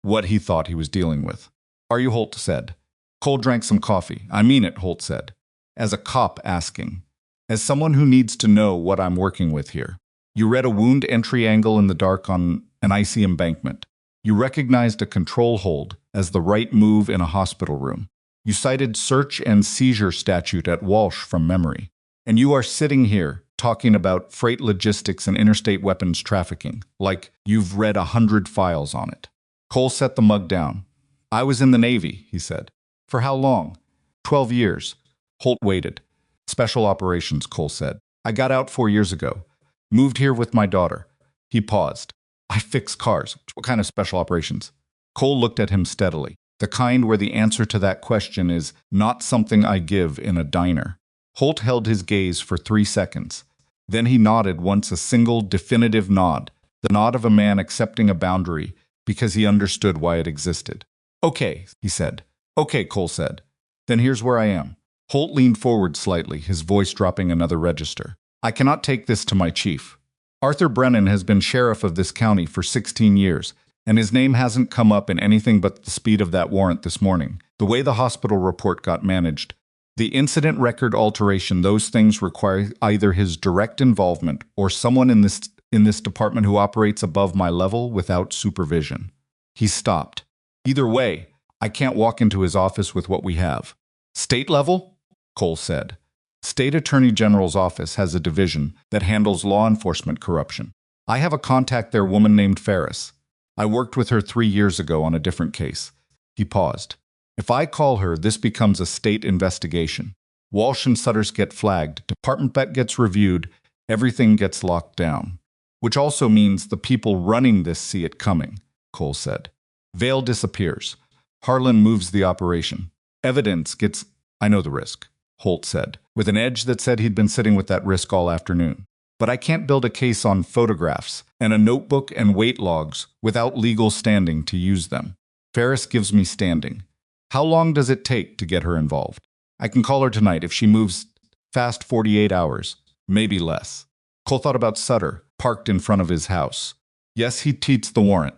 what he thought he was dealing with. "Are you?" Holt said. Cole drank some coffee. "I mean it," Holt said. "As a cop asking. As someone who needs to know what I'm working with here. You read a wound entry angle in the dark on an icy embankment. You recognized a control hold as the right move in a hospital room. You cited search and seizure statute at Walsh from memory. And you are sitting here talking about freight logistics and interstate weapons trafficking, like you've read 100 files on it." Cole set the mug down. "I was in the Navy," he said. "For how long?" 12 years. Holt waited. "Special operations," Cole said. "I got out 4 years ago. Moved here with my daughter." He paused. "I fix cars." "What kind of special operations?" Cole looked at him steadily. "The kind where the answer to that question is not something I give in a diner." Holt held his gaze for 3 seconds. Then he nodded once, a single, definitive nod, the nod of a man accepting a boundary because he understood why it existed. "Okay," he said. "Okay," Cole said. "Then here's where I am." Holt leaned forward slightly, his voice dropping another register. "I cannot take this to my chief. Arthur Brennan has been sheriff of this county for 16 years, and his name hasn't come up in anything but the speed of that warrant this morning, the way the hospital report got managed, the incident record alteration. Those things require either his direct involvement or someone in this department who operates above my level without supervision." He stopped. "Either way, I can't walk into his office with what we have." "State level?" Cole said. "State Attorney General's office has a division that handles law enforcement corruption. I have a contact there, woman named Ferris. I worked with her 3 years ago on a different case." He paused. "If I call her, this becomes a state investigation. Walsh and Sutters get flagged, department bet gets reviewed, everything gets locked down. Which also means the people running this see it coming," Cole said. "Vale disappears. Harlan moves the operation. Evidence gets—" "I know the risk," Holt said, with an edge that said he'd been sitting with that risk all afternoon. "But I can't build a case on photographs and a notebook and weight logs without legal standing to use them. Ferris gives me standing. How long does it take to get her involved? I can call her tonight if she moves fast. 48 hours, maybe less." Cole thought about Sutter, parked in front of his house. Yes, he teats the warrant.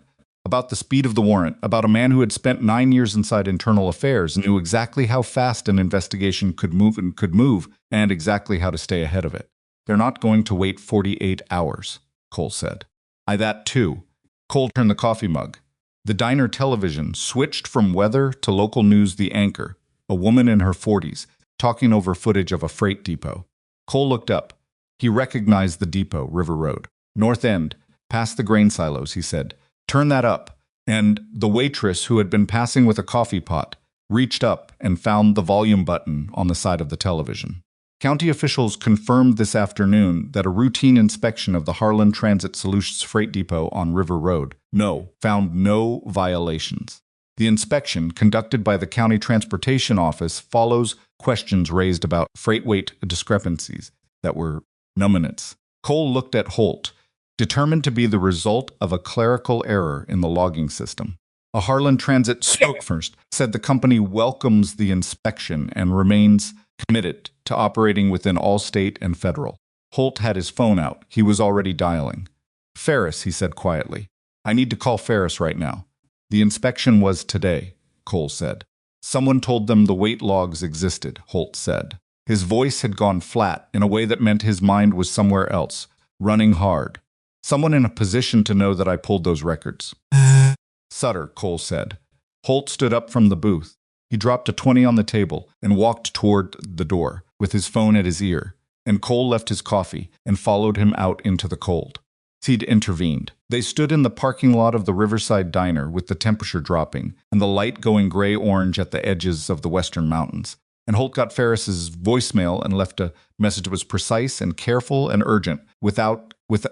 About the speed of the warrant, about a man who had spent 9 years inside internal affairs, knew exactly how fast an investigation could move, and exactly how to stay ahead of it. "They're not going to wait 48 hours, Cole said. That too." Cole turned the coffee mug. The diner television switched from weather to local news. The anchor, a woman in her 40s, talking over footage of a freight depot. Cole looked up. He recognized the depot, River Road. "North End, past the grain silos," he said. "Turn that up." And the waitress, who had been passing with a coffee pot, reached up and found the volume button on the side of the television. County officials confirmed this afternoon that a routine inspection of the Harlan Transit Solutions freight depot on River Road found no violations. The inspection, conducted by the County Transportation Office, follows questions raised about freight weight discrepancies that were numinous. Cole looked at Holt, determined to be the result of a clerical error in the logging system. A Harlan Transit spokesperson said the company welcomes the inspection and remains committed to operating within all state and federal. Holt had his phone out. He was already dialing. "Ferris," he said quietly. "I need to call Ferris right now." "The inspection was today," Cole said. "Someone told them the weight logs existed," Holt said. His voice had gone flat in a way that meant his mind was somewhere else, running hard. "Someone in a position to know that I pulled those records." "Sutter," Cole said. Holt stood up from the booth. He dropped a 20 on the table and walked toward the door, with his phone at his ear. and Cole left his coffee and followed him out into the cold. He'd intervened. They stood in the parking lot of the Riverside Diner with the temperature dropping and the light going gray-orange at the edges of the western mountains. And Holt got Ferris's voicemail and left a message that was precise and careful and urgent with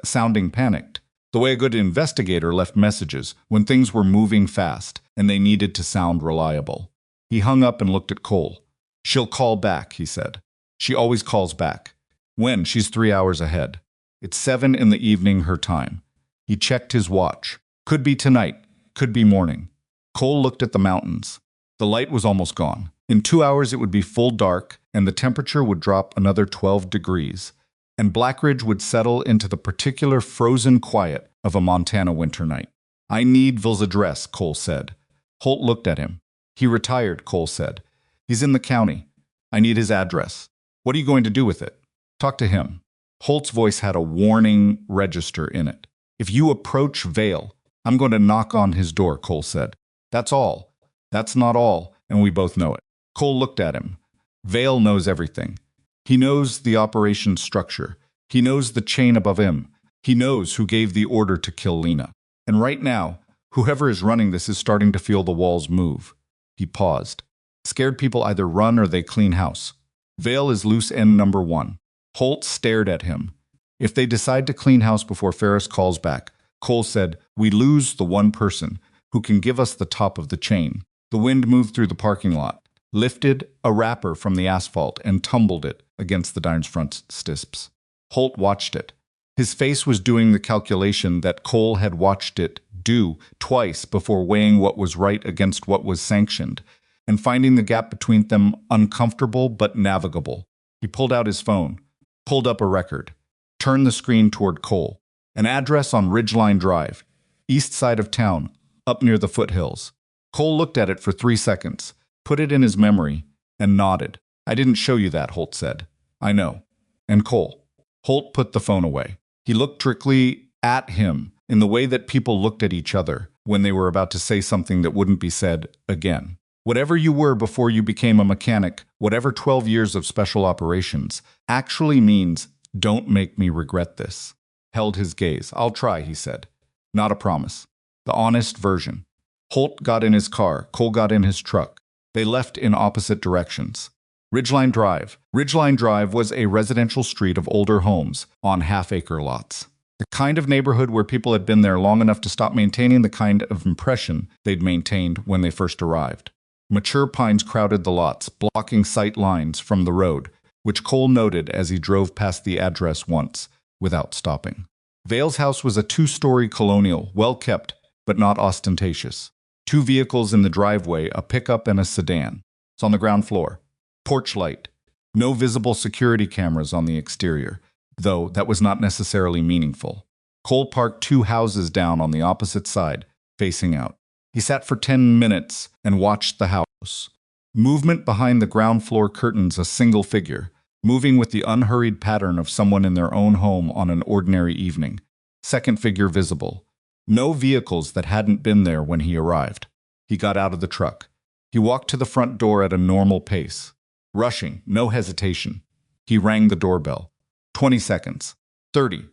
sounding panicked. The way a good investigator left messages when things were moving fast and they needed to sound reliable. He hung up and looked at Cole. "She'll call back," he said. "She always calls back. When? She's 3 hours ahead. It's 7 in the evening her time." He checked his watch. Could be tonight, could be morning. Cole looked at the mountains. The light was almost gone. In 2 hours it would be full dark, and the temperature would drop another 12 degrees, and Blackridge would settle into the particular frozen quiet of a Montana winter night. "I need Ville's address," Cole said. Holt looked at him. "He retired," Cole said. "He's in the county. I need his address." "What are you going to do with it?" "Talk to him." Holt's voice had a warning register in it. "If you approach Vale, I'm going to knock on his door," Cole said. "That's all." "That's not all, and we both know it." Cole looked at him. "Vale knows everything. He knows the operation structure. He knows the chain above him. He knows who gave the order to kill Lena. And right now, whoever is running this is starting to feel the walls move." He paused. "Scared people either run or they clean house. Vale is loose end number 1. Holt stared at him. "If they decide to clean house before Ferris calls back," Cole said, "we lose the one person who can give us the top of the chain." The wind moved through the parking lot, lifted a wrapper from the asphalt, and tumbled it against the diner's front steps. Holt watched it. His face was doing the calculation that Cole had watched it do twice before, weighing what was right against what was sanctioned, and finding the gap between them uncomfortable but navigable. He pulled out his phone, pulled up a record, turned the screen toward Cole. An address on Ridgeline Drive, east side of town, up near the foothills. Cole looked at it for 3 seconds, put it in his memory, and nodded. "I didn't show you that," Holt said. "I know." "And Cole." Holt put the phone away. He looked directly at him in the way that people looked at each other when they were about to say something that wouldn't be said again. "Whatever you were before you became a mechanic, whatever 12 years of special operations, actually means don't make me regret this." Held his gaze. "I'll try," he said. "Not a promise." The honest version. Holt got in his car. Cole got in his truck. They left in opposite directions. Ridgeline Drive. Ridgeline Drive was a residential street of older homes on half-acre lots. The kind of neighborhood where people had been there long enough to stop maintaining the kind of impression they'd maintained when they first arrived. Mature pines crowded the lots, blocking sight lines from the road, which Cole noted as he drove past the address once, without stopping. Vale's house was a 2-story colonial, well-kept, but not ostentatious. 2 vehicles in the driveway, a pickup and a sedan. It's on the ground floor. Porch light. No visible security cameras on the exterior, though that was not necessarily meaningful. Cole parked 2 houses down on the opposite side, facing out. He sat for 10 minutes and watched the house. Movement behind the ground floor curtains, a single figure, moving with the unhurried pattern of someone in their own home on an ordinary evening. Second figure visible. No vehicles that hadn't been there when he arrived. He got out of the truck. He walked to the front door at a normal pace. Rushing, no hesitation. He rang the doorbell. 20 seconds. 30.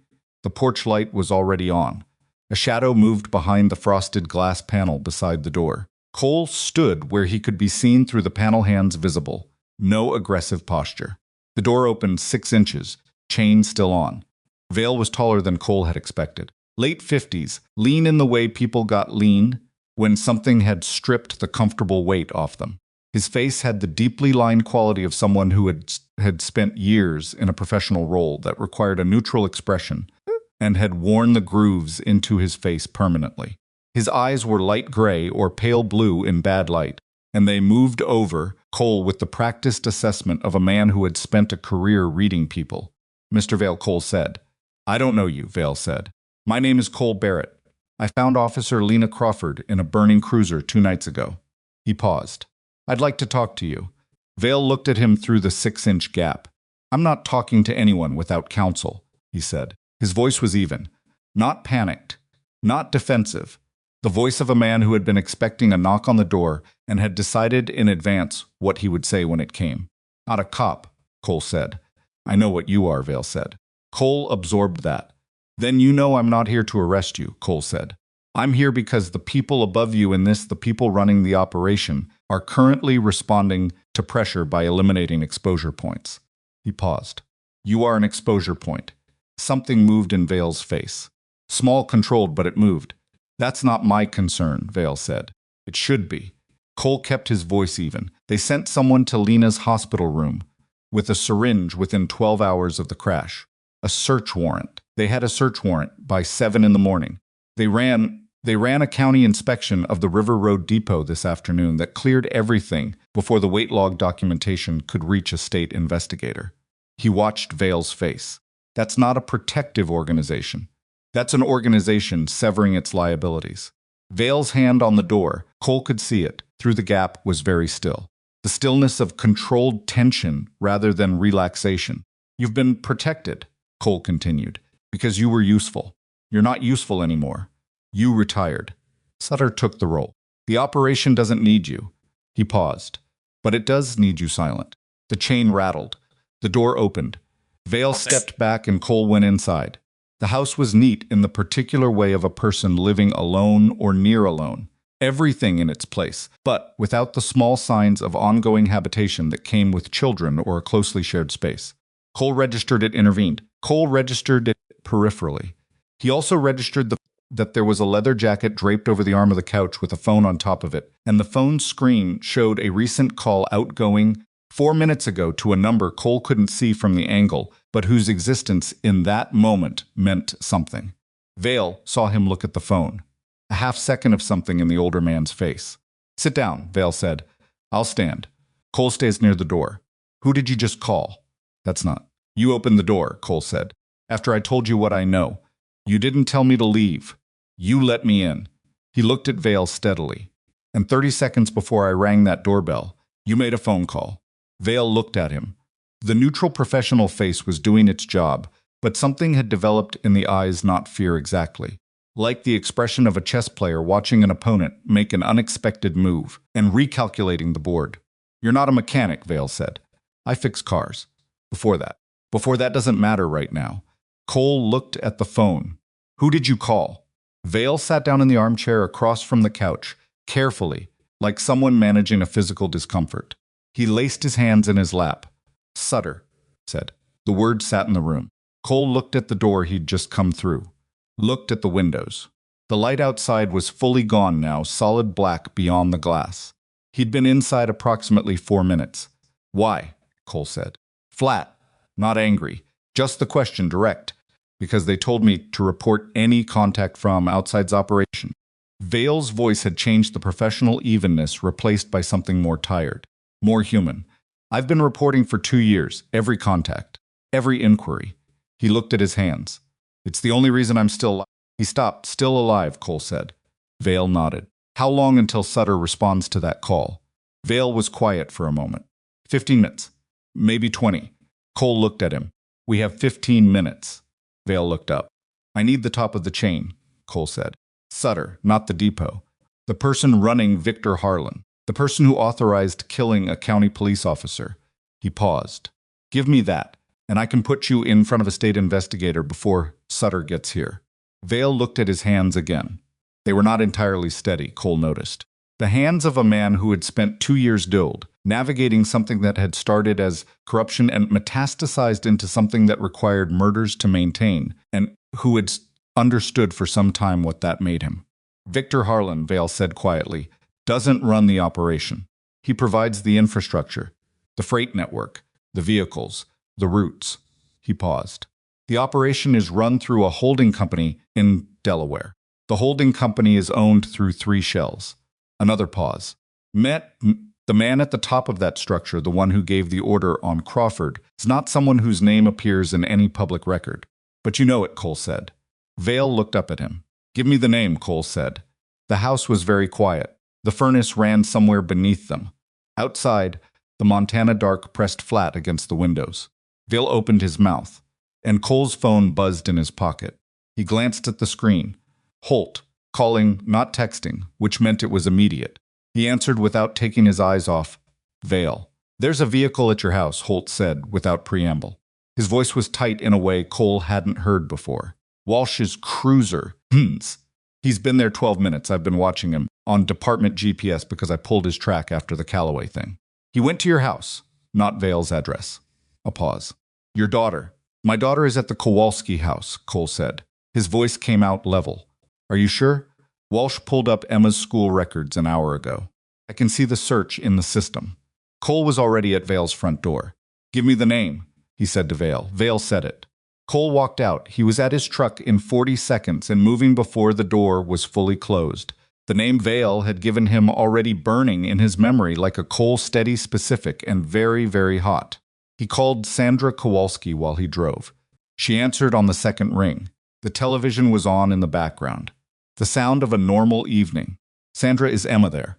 The porch light was already on. A shadow moved behind the frosted glass panel beside the door. Cole stood where he could be seen through the panel, hands visible. No aggressive posture. The door opened 6 inches, chain still on. Vale was taller than Cole had expected. Late 50s, lean in the way people got lean when something had stripped the comfortable weight off them. His face had the deeply lined quality of someone who had spent years in a professional role that required a neutral expression and had worn the grooves into his face permanently. His eyes were light gray or pale blue in bad light, and they moved over Cole with the practiced assessment of a man who had spent a career reading people. "Mr. Vale," Cole said. "I don't know you," Vale said. "My name is Cole Barrett. I found Officer Lena Crawford in a burning cruiser 2 nights ago." He paused. "I'd like to talk to you." Vale looked at him through the 6-inch gap. "I'm not talking to anyone without counsel," he said. His voice was even. Not panicked. Not defensive. The voice of a man who had been expecting a knock on the door and had decided in advance what he would say when it came. "Not a cop," Cole said. I know what you are, Vale said. Cole absorbed that. Then you know I'm not here to arrest you, Cole said. I'm here because the people above you in this, the people running the operation, are currently responding to pressure by eliminating exposure points. He paused. You are an exposure point. Something moved in Vale's face. Small, controlled, but it moved. That's not my concern, Vale said. It should be. Cole kept his voice even. They sent someone to Lena's hospital room with a syringe within 12 hours of the crash. A search warrant. They had a search warrant by 7 in the morning. They ran a county inspection of the River Road Depot this afternoon that cleared everything before the weight log documentation could reach a state investigator. He watched Vale's face. That's not a protective organization. That's an organization severing its liabilities. Vale's hand on the door, Cole could see it, through the gap, was very still. The stillness of controlled tension rather than relaxation. You've been protected, Cole continued, because you were useful. You're not useful anymore. You retired. Sutter took the role. The operation doesn't need you. He paused. But it does need you silent. The chain rattled. The door opened. Vale stepped back and Cole went inside. The house was neat in the particular way of a person living alone or near alone. Everything in its place, but without the small signs of ongoing habitation that came with children or a closely shared space. Cole registered it intervened. Cole registered it peripherally. He also registered that there was a leather jacket draped over the arm of the couch with a phone on top of it, and the phone's screen showed a recent call outgoing 4 minutes ago to a number Cole couldn't see from the angle, but whose existence in that moment meant something. Vale saw him look at the phone. A half-second of something in the older man's face. Sit down, Vale said. I'll stand. Cole stays near the door. Who did you just call? That's not. You opened the door, Cole said. After I told you what I know. You didn't tell me to leave. You let me in. He looked at Vale steadily. And 30 seconds before I rang that doorbell, you made a phone call. Vale looked at him. The neutral professional face was doing its job, but something had developed in the eyes, not fear exactly. Like the expression of a chess player watching an opponent make an unexpected move and recalculating the board. You're not a mechanic, Vale said. I fix cars. Before that doesn't matter right now. Cole looked at the phone. Who did you call? Vale sat down in the armchair across from the couch, carefully, like someone managing a physical discomfort. He laced his hands in his lap. Sutter, said. The word sat in the room. Cole looked at the door he'd just come through. Looked at the windows. The light outside was fully gone now, solid black beyond the glass. He'd been inside approximately 4 minutes. Why? Cole said. Flat, not angry. Just the question direct. Because they told me to report any contact from outside's operation. Vale's voice had changed the professional evenness, replaced by something more tired, more human. I've been reporting for 2 years, every contact, every inquiry. He looked at his hands. It's the only reason I'm still alive. He stopped. Still alive, Cole said. Vale nodded. How long until Sutter responds to that call? Vale was quiet for a moment. 15 minutes. Maybe 20. Cole looked at him. We have 15 minutes. Vale looked up. I need the top of the chain, Cole said. Sutter, not the depot. The person running Victor Harlan. The person who authorized killing a county police officer. He paused. Give me that, and I can put you in front of a state investigator before Sutter gets here. Vale looked at his hands again. They were not entirely steady, Cole noticed. The hands of a man who had spent 2 years doled, navigating something that had started as corruption and metastasized into something that required murders to maintain, and who had understood for some time what that made him. Victor Harlan, Vale said quietly, doesn't run the operation. He provides the infrastructure, the freight network, the vehicles, the routes. He paused. The operation is run through a holding company in Delaware. The holding company is owned through 3 shells. Another pause. The man at the top of that structure, the one who gave the order on Crawford, is not someone whose name appears in any public record. But you know it, Cole said. Vale looked up at him. Give me the name, Cole said. The house was very quiet. The furnace ran somewhere beneath them. Outside, the Montana dark pressed flat against the windows. Vale opened his mouth, and Cole's phone buzzed in his pocket. He glanced at the screen. Holt, calling, not texting, which meant it was immediate. He answered without taking his eyes off Vale. There's a vehicle at your house, Holt said, without preamble. His voice was tight in a way Cole hadn't heard before. Walsh's cruiser. He's been there 12 minutes. I've been watching him on department GPS because I pulled his track after the Callaway thing. He went to your house, not Vale's address. A pause. Your daughter. My daughter is at the Kowalski house, Cole said. His voice came out level. Are you sure? Walsh pulled up Emma's school records an hour ago. I can see the search in the system. Cole was already at Vale's front door. Give me the name, he said to Vale. Vale said it. Cole walked out. He was at his truck in 40 seconds and moving before the door was fully closed. The name Vale had given him already burning in his memory like a coal steady specific and very, very hot. He called Sandra Kowalski while he drove. She answered on the second ring. The television was on in the background. The sound of a normal evening. Sandra, is Emma there?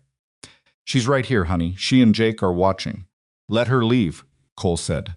She's right here, honey. She and Jake are watching. Let her leave, Cole said.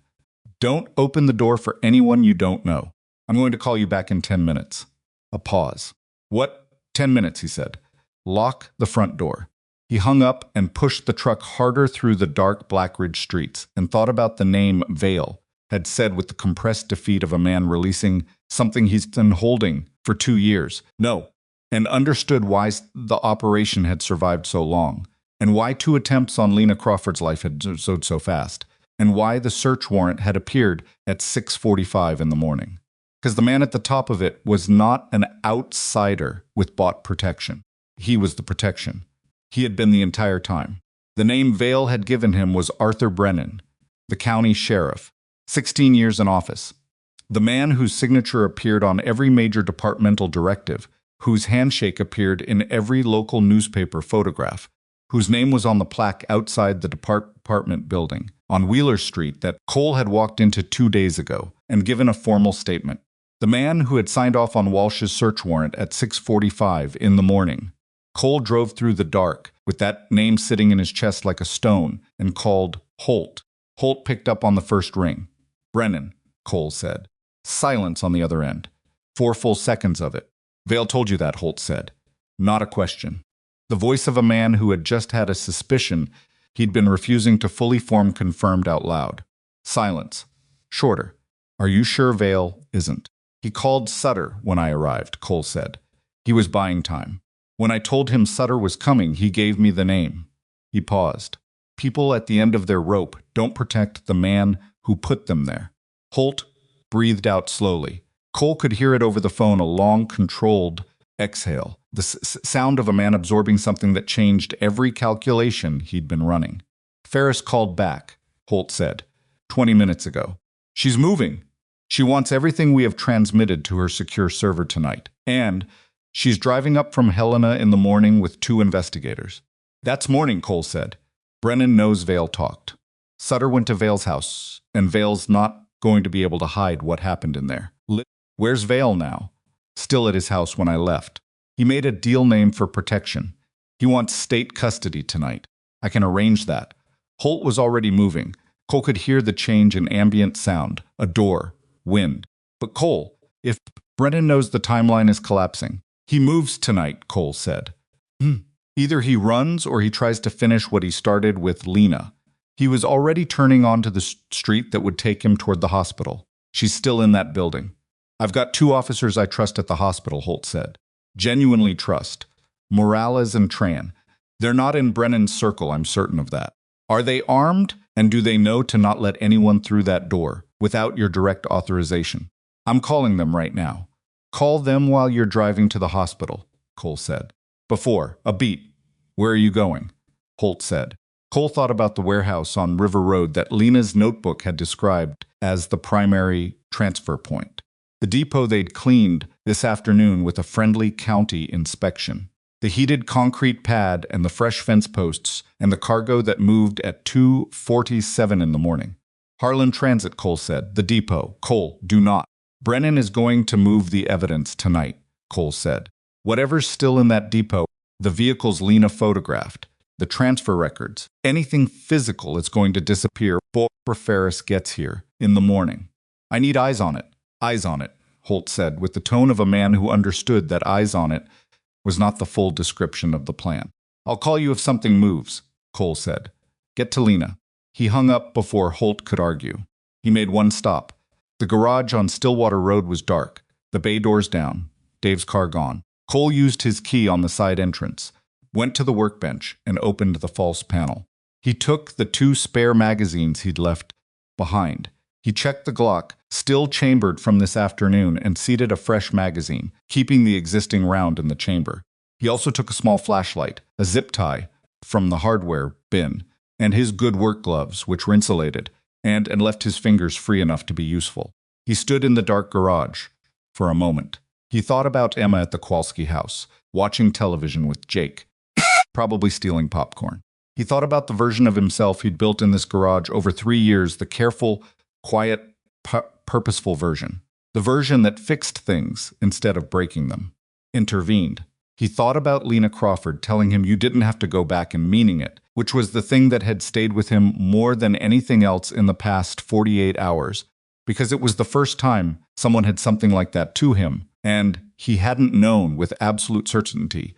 Don't open the door for anyone you don't know. I'm going to call you back in 10 minutes. A pause. What? 10 minutes, he said. Lock the front door. He hung up and pushed the truck harder through the dark Blackridge streets and thought about the name Vale had said with the compressed defeat of a man releasing something he's been holding for 2 years. No. And understood why the operation had survived so long, and why 2 attempts on Lena Crawford's life had so fast, and why the search warrant had appeared at 6:45 in the morning. Because the man at the top of it was not an outsider with bought protection. He was the protection. He had been the entire time. The name Vale had given him was Arthur Brennan, the county sheriff, 16 years in office. The man whose signature appeared on every major departmental directive, whose handshake appeared in every local newspaper photograph, whose name was on the plaque outside the department building on Wheeler Street that Cole had walked into 2 days ago and given a formal statement. The man who had signed off on Walsh's search warrant at 6:45 in the morning. Cole drove through the dark with that name sitting in his chest like a stone and called Holt. Holt picked up on the first ring. Brennan, Cole said. Silence on the other end. 4 full seconds of it. Vale told you that, Holt said. Not a question. The voice of a man who had just had a suspicion he'd been refusing to fully form confirmed out loud. Silence. Shorter. Are you sure Vale isn't? He called Sutter when I arrived, Cole said. He was buying time. When I told him Sutter was coming, he gave me the name. He paused. People at the end of their rope don't protect the man who put them there. Holt breathed out slowly. Cole could hear it over the phone, a long, controlled exhale, the sound of a man absorbing something that changed every calculation he'd been running. Ferris called back, Holt said. 20 minutes ago. She's moving. She wants everything we have transmitted to her secure server tonight. And she's driving up from Helena in the morning with 2 investigators. That's morning, Cole said. Brennan knows Vale talked. Sutter went to Vale's house, and Vale's not going to be able to hide what happened in there. Where's Vale now? Still at his house when I left. He made a deal name for protection. He wants state custody tonight. I can arrange that. Holt was already moving. Cole could hear the change in ambient sound, a door, wind. But Cole, if Brennan knows the timeline is collapsing, he moves tonight, Cole said. Either he runs or he tries to finish what he started with Lena. He was already turning onto the street that would take him toward the hospital. She's still in that building. I've got 2 officers I trust at the hospital, Holt said. Genuinely trust. Morales and Tran. They're not in Brennan's circle, I'm certain of that. Are they armed, and do they know to not let anyone through that door without your direct authorization? I'm calling them right now. Call them while you're driving to the hospital, Cole said. Before, a beat. Where are you going? Holt said. Cole thought about the warehouse on River Road that Lena's notebook had described as the primary transfer point. The depot they'd cleaned this afternoon with a friendly county inspection. The heated concrete pad and the fresh fence posts and the cargo that moved at 2:47 in the morning. Harlan Transit, Cole said. The depot. Cole, do not. Brennan is going to move the evidence tonight, Cole said. Whatever's still in that depot, the vehicles Lena photographed, the transfer records, anything physical is going to disappear before Ferris gets here in the morning. I need eyes on it. Eyes on it, Holt said, with the tone of a man who understood that eyes on it was not the full description of the plan. I'll call you if something moves, Cole said. Get to Lena. He hung up before Holt could argue. He made one stop. The garage on Stillwater Road was dark, the bay doors down, Dave's car gone. Cole used his key on the side entrance, went to the workbench, and opened the false panel. He took the 2 spare magazines he'd left behind. He checked the Glock, still chambered from this afternoon, and seated a fresh magazine, keeping the existing round in the chamber. He also took a small flashlight, a zip tie from the hardware bin, and his good work gloves, which were insulated, and left his fingers free enough to be useful. He stood in the dark garage for a moment. He thought about Emma at the Kowalski house, watching television with Jake, probably stealing popcorn. He thought about the version of himself he'd built in this garage over 3 years, the careful, quiet, purposeful version. The version that fixed things instead of breaking them. Intervened. He thought about Lena Crawford telling him you didn't have to go back and meaning it, which was the thing that had stayed with him more than anything else in the past 48 hours, because it was the first time someone had something like that to him, and he hadn't known with absolute certainty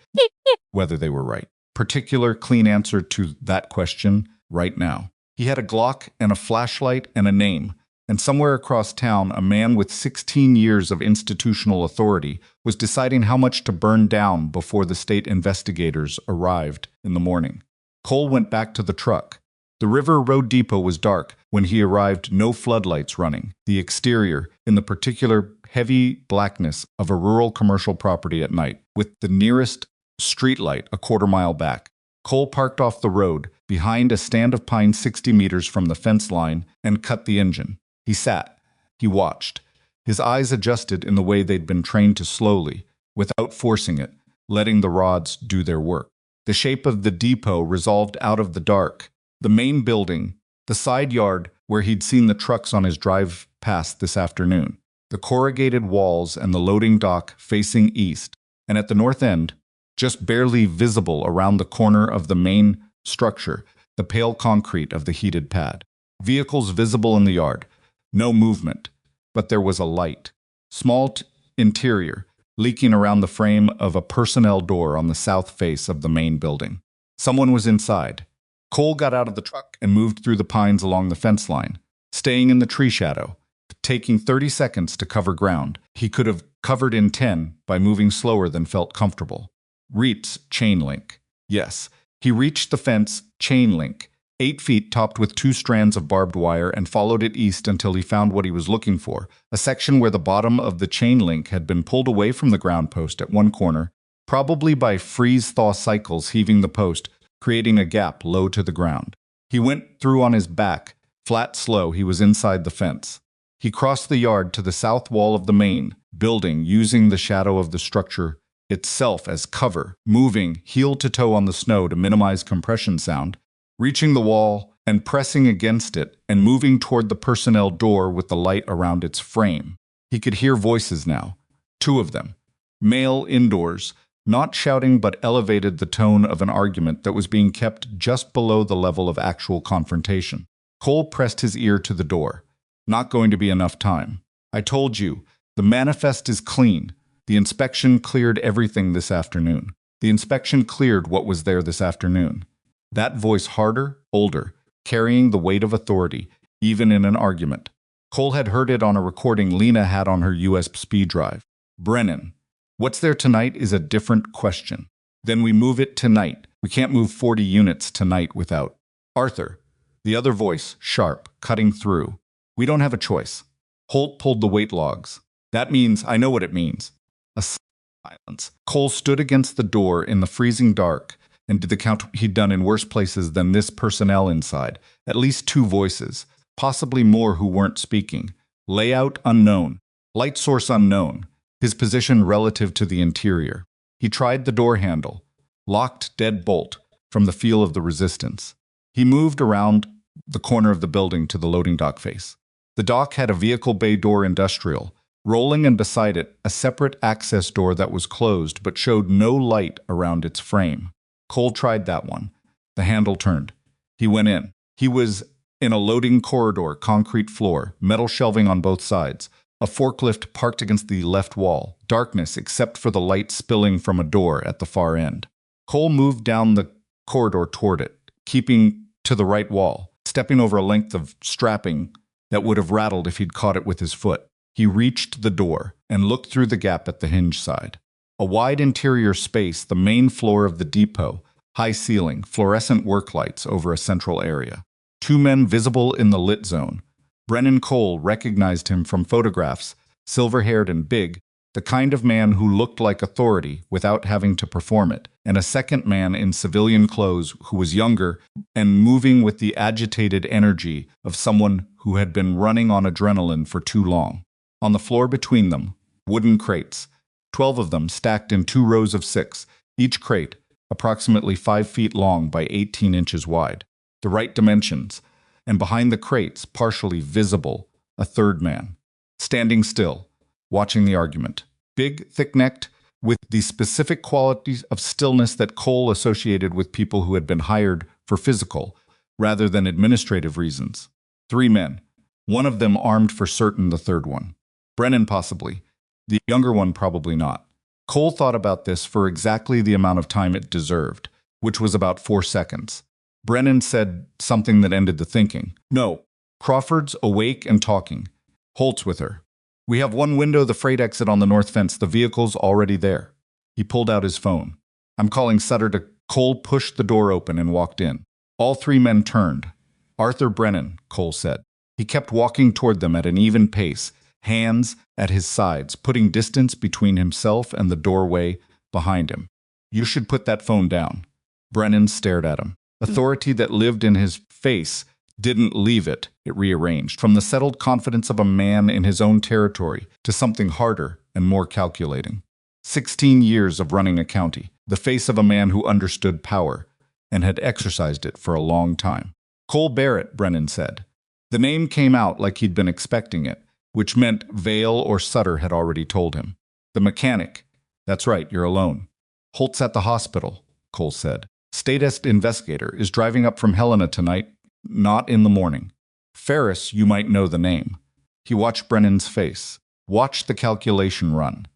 whether they were right. Particular clean answer to that question right now. He had a Glock and a flashlight and a name, and somewhere across town, a man with 16 years of institutional authority was deciding how much to burn down before the state investigators arrived in the morning. Cole went back to the truck. The River Road Depot was dark when he arrived, no floodlights running. The exterior, in the particular heavy blackness of a rural commercial property at night, with the nearest streetlight a quarter-mile back. Cole parked off the road, behind a stand of pine 60 meters from the fence line, and cut the engine. He sat. He watched. His eyes adjusted in the way they'd been trained to slowly, without forcing it, letting the rods do their work. The shape of the depot resolved out of the dark. The main building, the side yard where he'd seen the trucks on his drive past this afternoon, the corrugated walls and the loading dock facing east, and at the north end, just barely visible around the corner of the main structure, the pale concrete of the heated pad. Vehicles visible in the yard. No movement, but there was a light. Small interior, leaking around the frame of a personnel door on the south face of the main building. Someone was inside. Cole got out of the truck and moved through the pines along the fence line, staying in the tree shadow, taking 30 seconds to cover ground. He could have covered in 10 by moving slower than felt comfortable. Reach chain link. Yes, he reached the fence chain link, 8 feet topped with 2 strands of barbed wire, and followed it east until he found what he was looking for, a section where the bottom of the chain link had been pulled away from the ground post at one corner, probably by freeze-thaw cycles heaving the post, creating a gap low to the ground. He went through on his back, flat slow. He was inside the fence. He crossed the yard to the south wall of the main building, using the shadow of the structure itself as cover, moving heel to toe on the snow to minimize compression sound, reaching the wall and pressing against it and moving toward the personnel door with the light around its frame. He could hear voices now, 2 of them, male indoors, not shouting but elevated the tone of an argument that was being kept just below the level of actual confrontation. Cole pressed his ear to the door. Not going to be enough time. I told you, the manifest is clean. The inspection cleared everything this afternoon. The inspection cleared what was there this afternoon. That voice harder, older, carrying the weight of authority, even in an argument. Cole had heard it on a recording Lena had on her USB drive. Brennan, what's there tonight is a different question. Then we move it tonight. We can't move 40 units tonight without. Arthur, the other voice, sharp, cutting through. We don't have a choice. Holt pulled the weight logs. That means, I know what it means. A silence. Cole stood against the door in the freezing dark and did the count he'd done in worse places than this personnel inside. At least 2 voices, possibly more who weren't speaking. Layout unknown. Light source unknown. His position relative to the interior. He tried the door handle. Locked deadbolt from the feel of the resistance. He moved around the corner of the building to the loading dock face. The dock had a vehicle bay door industrial. Rolling and beside it, a separate access door that was closed but showed no light around its frame. Cole tried that one. The handle turned. He went in. He was in a loading corridor, concrete floor, metal shelving on both sides, a forklift parked against the left wall, darkness except for the light spilling from a door at the far end. Cole moved down the corridor toward it, keeping to the right wall, stepping over a length of strapping that would have rattled if he'd caught it with his foot. He reached the door and looked through the gap at the hinge side. A wide interior space, the main floor of the depot, high ceiling, fluorescent work lights over a central area. Two men visible in the lit zone. Brennan Cole recognized him from photographs, silver-haired and big, the kind of man who looked like authority without having to perform it, and a second man in civilian clothes who was younger and moving with the agitated energy of someone who had been running on adrenaline for too long. On the floor between them, wooden crates, 12 of them stacked in 2 rows of 6, each crate approximately 5 feet long by 18 inches wide, the right dimensions, and behind the crates, partially visible, a third man, standing still, watching the argument. Big, thick-necked, with the specific qualities of stillness that Cole associated with people who had been hired for physical rather than administrative reasons. 3 men, one of them armed for certain, the third one. Brennan possibly, the younger one probably not. Cole thought about this for exactly the amount of time it deserved, which was about 4 seconds. Brennan said something that ended the thinking. No, Crawford's awake and talking. Holt's with her. We have one window, the freight exit on the north fence. The vehicle's already there. He pulled out his phone. I'm calling Sutter to... Cole pushed the door open and walked in. All 3 men turned. Arthur Brennan, Cole said. He kept walking toward them at an even pace, hands at his sides, putting distance between himself and the doorway behind him. You should put that phone down. Brennan stared at him. Authority that lived in his face didn't leave it. It rearranged from the settled confidence of a man in his own territory to something harder and more calculating. 16 years of running a county, the face of a man who understood power and had exercised it for a long time. Cole Barrett, Brennan said. The name came out like he'd been expecting it, which meant Vale or Sutter had already told him. The mechanic. That's right, you're alone. Holt's at the hospital, Cole said. Statist investigator is driving up from Helena tonight, not in the morning. Ferris, you might know the name. He watched Brennan's face. Watched the calculation run.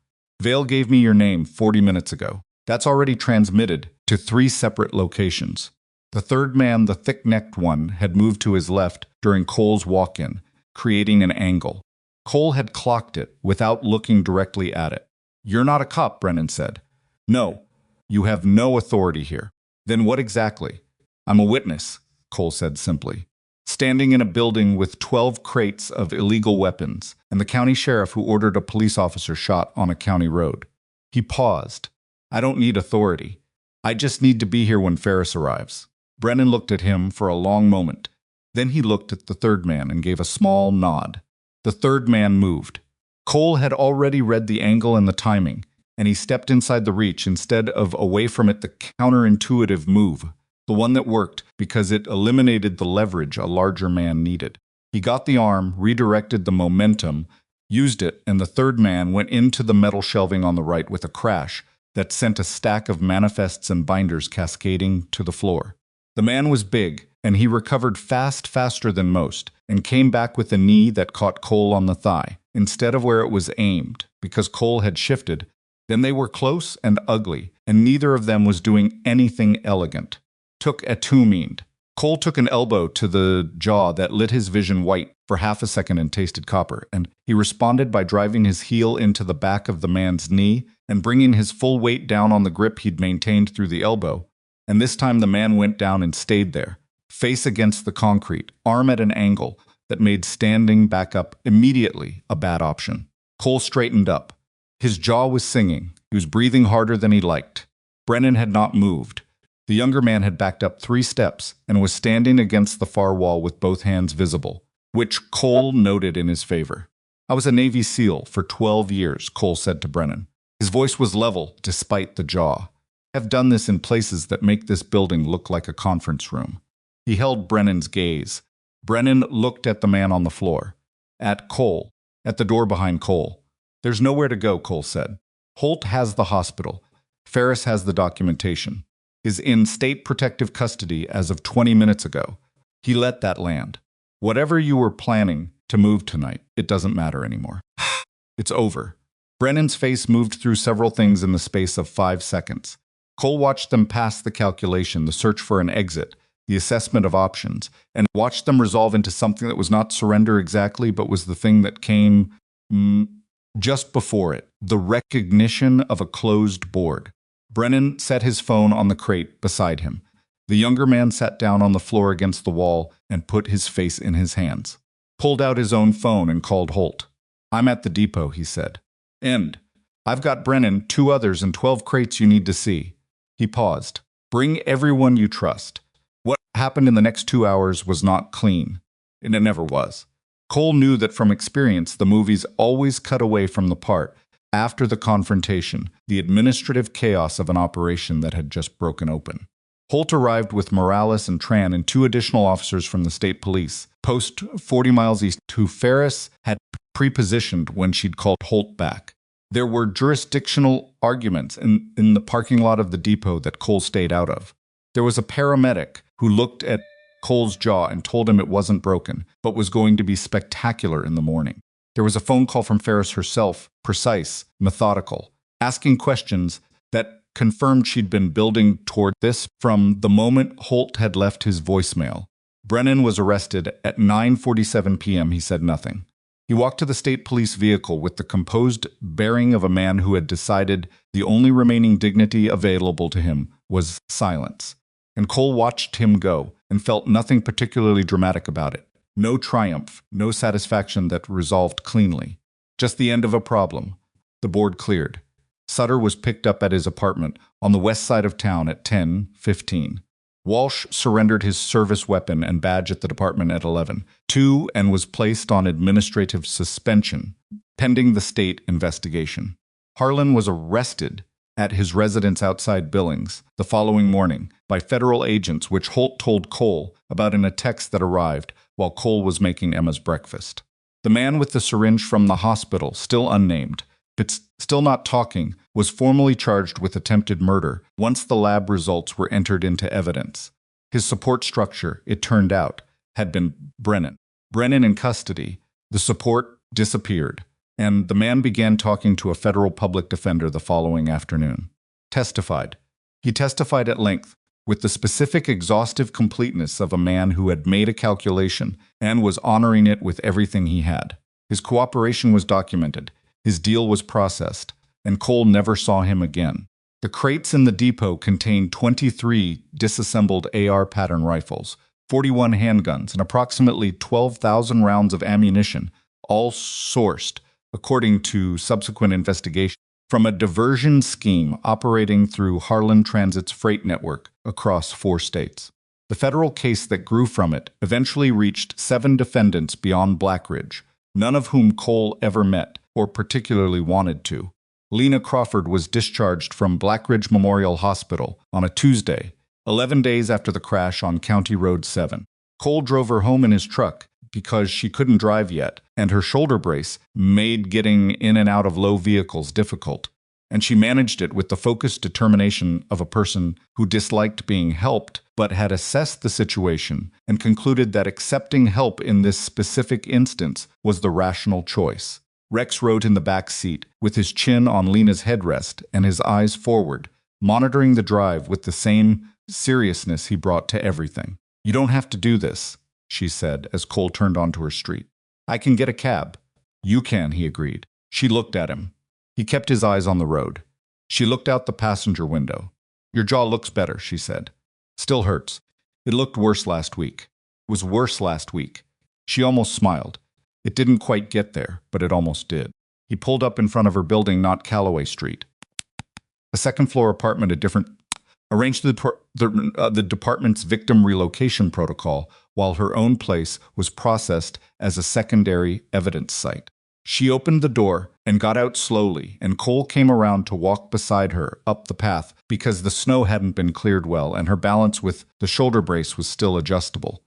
Vale gave me your name 40 minutes ago. That's already transmitted to 3 separate locations. The third man, the thick-necked one, had moved to his left during Cole's walk-in, creating an angle. Cole had clocked it without looking directly at it. You're not a cop, Brennan said. No, you have no authority here. Then what exactly? I'm a witness, Cole said simply. Standing in a building with 12 crates of illegal weapons and the county sheriff who ordered a police officer shot on a county road. He paused. I don't need authority. I just need to be here when Ferris arrives. Brennan looked at him for a long moment. Then he looked at the third man and gave a small nod. The third man moved. Cole had already read the angle and the timing, and he stepped inside the reach instead of away from it, the counterintuitive move, the one that worked because it eliminated the leverage a larger man needed. He got the arm, redirected the momentum, used it, and the third man went into the metal shelving on the right with a crash that sent a stack of manifests and binders cascading to the floor. The man was big, and he recovered faster than most, and came back with a knee that caught Cole on the thigh, instead of where it was aimed, because Cole had shifted. Then they were close and ugly, and neither of them was doing anything elegant. Took attuned. Cole took an elbow to the jaw that lit his vision white for half a second and tasted copper, and he responded by driving his heel into the back of the man's knee and bringing his full weight down on the grip he'd maintained through the elbow. And this time the man went down and stayed there, face against the concrete, arm at an angle that made standing back up immediately a bad option. Cole straightened up. His jaw was singing. He was breathing harder than he liked. Brennan had not moved. The younger man had backed up 3 steps and was standing against the far wall with both hands visible, which Cole noted in his favor. I was a Navy SEAL for 12 years, Cole said to Brennan. His voice was level despite the jaw. I've done this in places that make this building look like a conference room. He held Brennan's gaze. Brennan looked at the man on the floor. At Cole. At the door behind Cole. There's nowhere to go, Cole said. Holt has the hospital. Ferris has the documentation. Is in state protective custody as of 20 minutes ago. He let that land. Whatever you were planning to move tonight, it doesn't matter anymore. It's over. Brennan's face moved through several things in the space of 5 seconds. Cole watched them pass the calculation, the search for an exit, the assessment of options, and watched them resolve into something that was not surrender exactly, but was the thing that came just before it, the recognition of a closed board. Brennan set his phone on the crate beside him. The younger man sat down on the floor against the wall and put his face in his hands. Pulled out his own phone and called Holt. "I'm at the depot," he said. "End. I've got Brennan, 2 others, and 12 crates you need to see." He paused. "Bring everyone you trust." What happened in the next 2 hours was not clean. And it never was. Cole knew that from experience the movies always cut away from the part, after the confrontation, the administrative chaos of an operation that had just broken open. Holt arrived with Morales and Tran and 2 additional officers from the state police, post 40 miles east, who Ferris had pre-positioned when she'd called Holt back. There were jurisdictional arguments in the parking lot of the depot that Cole stayed out of. There was a paramedic who looked at Cole's jaw and told him it wasn't broken, but was going to be spectacular in the morning. There was a phone call from Ferris herself, precise, methodical, asking questions that confirmed she'd been building toward this from the moment Holt had left his voicemail. Brennan was arrested at 9:47 p.m. He said nothing. He walked to the state police vehicle with the composed bearing of a man who had decided the only remaining dignity available to him was silence. And Cole watched him go and felt nothing particularly dramatic about it. No triumph, no satisfaction that resolved cleanly. Just the end of a problem. The board cleared. Sutter was picked up at his apartment on the west side of town at 10:15. Walsh surrendered his service weapon and badge at the department at 11:02 and was placed on administrative suspension, pending the state investigation. Harlan was arrested at his residence outside Billings the following morning by federal agents, which Holt told Cole about in a text that arrived while Cole was making Emma's breakfast. The man with the syringe from the hospital, still unnamed, but still not talking, was formally charged with attempted murder once the lab results were entered into evidence. His support structure, it turned out, had been Brennan. Brennan in custody, the support disappeared, and the man began talking to a federal public defender the following afternoon. Testified. He testified at length, with the specific exhaustive completeness of a man who had made a calculation and was honoring it with everything he had. His cooperation was documented. His deal was processed, and Cole never saw him again. The crates in the depot contained 23 disassembled AR pattern rifles, 41 handguns, and approximately 12,000 rounds of ammunition, all sourced, according to subsequent investigation, from a diversion scheme operating through Harlan Transit's freight network across 4 states. The federal case that grew from it eventually reached 7 defendants beyond Blackridge, none of whom Cole ever met or particularly wanted to. Lena Crawford was discharged from Blackridge Memorial Hospital on a Tuesday, 11 days after the crash on County Road 7. Cole drove her home in his truck because she couldn't drive yet, and her shoulder brace made getting in and out of low vehicles difficult. And she managed it with the focused determination of a person who disliked being helped but had assessed the situation and concluded that accepting help in this specific instance was the rational choice. Rex rode in the back seat, with his chin on Lena's headrest and his eyes forward, monitoring the drive with the same seriousness he brought to everything. "You don't have to do this," she said as Cole turned onto her street. "I can get a cab." "You can," he agreed. She looked at him. He kept his eyes on the road. She looked out the passenger window. "Your jaw looks better," she said. "Still hurts. It looked worse last week." It was worse last week. She almost smiled. It didn't quite get there, but it almost did. He pulled up in front of her building, not Callaway Street. A second-floor apartment, arranged the department's victim relocation protocol, while her own place was processed as a secondary evidence site. She opened the door and got out slowly, and Cole came around to walk beside her up the path because the snow hadn't been cleared well and her balance with the shoulder brace was still adjustable.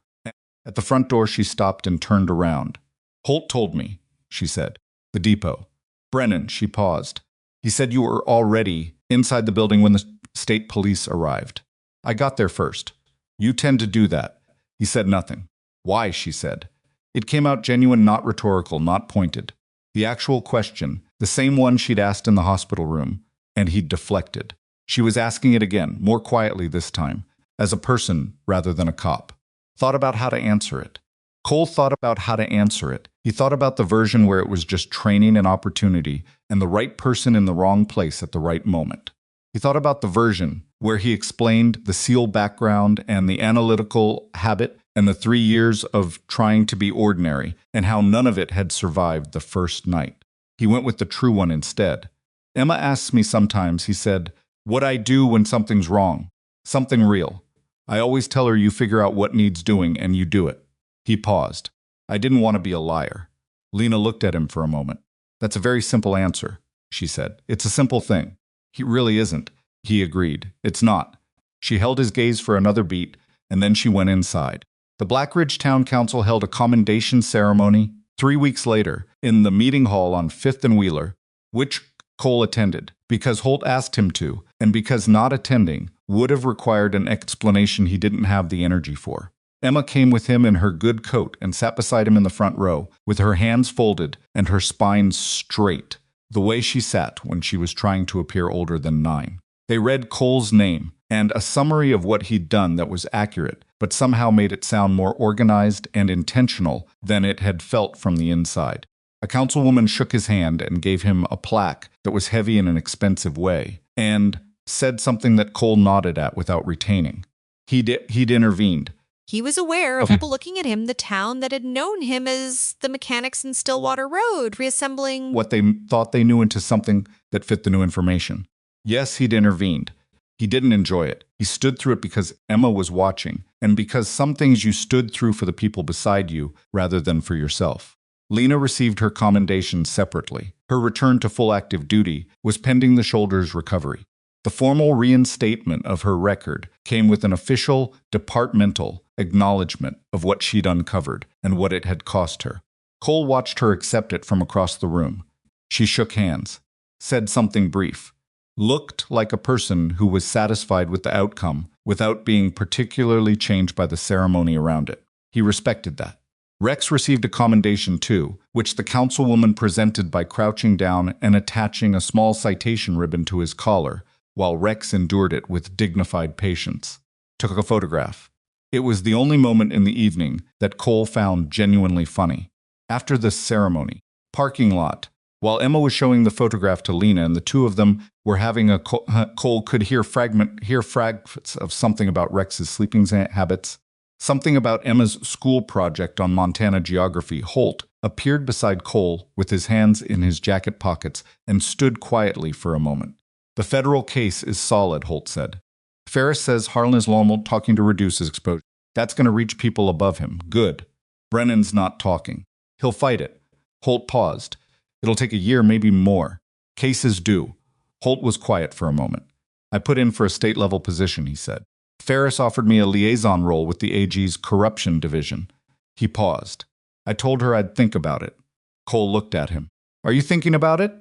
At the front door, she stopped and turned around. "Holt told me," she said. "The depot." "Brennan," she paused. "He said you were already inside the building when the state police arrived." "I got there first." "You tend to do that." He said nothing. "Why?" she said. It came out genuine, not rhetorical, not pointed. The actual question, the same one she'd asked in the hospital room, and he'd deflected. She was asking it again, more quietly this time. as a person rather than a cop. Thought about how to answer it. Cole thought about how to answer it. He thought about the version where it was just training and opportunity and the right person in the wrong place at the right moment. He thought about the version where he explained the SEAL background and the analytical habit and the 3 years of trying to be ordinary and how none of it had survived the first night. He went with the true one instead. Emma asks me sometimes, he said, what I do when something's wrong. Something real. I always tell her you figure out what needs doing and you do it. He paused. I didn't want to be a liar. Lena looked at him for a moment. That's a very simple answer, she said. It's a simple thing. He really isn't. He agreed. It's not. She held his gaze for another beat, and then she went inside. The Blackridge Town Council held a commendation ceremony 3 weeks later in the meeting hall on 5th and Wheeler, which Cole attended because Holt asked him to, and because not attending would have required an explanation he didn't have the energy for. Emma came with him in her good coat and sat beside him in the front row, with her hands folded and her spine straight, the way she sat when she was trying to appear older than 9. They read Cole's name and a summary of what he'd done that was accurate, but somehow made it sound more organized and intentional than it had felt from the inside. A councilwoman shook his hand and gave him a plaque that was heavy in an expensive way, and said something that Cole nodded at without retaining. He'd intervened. He was aware of people looking at him, the town that had known him as the mechanics in Stillwater Road, reassembling what they thought they knew into something that fit the new information. Yes, he'd intervened. He didn't enjoy it. He stood through it because Emma was watching, and because some things you stood through for the people beside you rather than for yourself. Lena received her commendation separately. Her return to full active duty was pending the shoulder's recovery. The formal reinstatement of her record came with an official, departmental acknowledgement of what she'd uncovered and what it had cost her. Cole watched her accept it from across the room. She shook hands, said something brief, looked like a person who was satisfied with the outcome without being particularly changed by the ceremony around it. He respected that. Rex received a commendation too, which the councilwoman presented by crouching down and attaching a small citation ribbon to his collar, while Rex endured it with dignified patience. Took a photograph. It was the only moment in the evening that Cole found genuinely funny. After the ceremony, parking lot, while Emma was showing the photograph to Lena and the two of them were having a Cole could hear fragments of something about Rex's sleeping habits, something about Emma's school project on Montana geography. Holt appeared beside Cole with his hands in his jacket pockets and stood quietly for a moment. The federal case is solid, Holt said. Ferris says Harlan is normal, talking to reduce his exposure. That's going to reach people above him. Good. Brennan's not talking. He'll fight it. Holt paused. It'll take a year, maybe more. Case is due. Holt was quiet for a moment. I put in for a state-level position, he said. Ferris offered me a liaison role with the AG's corruption division. He paused. I told her I'd think about it. Cole looked at him. Are you thinking about it?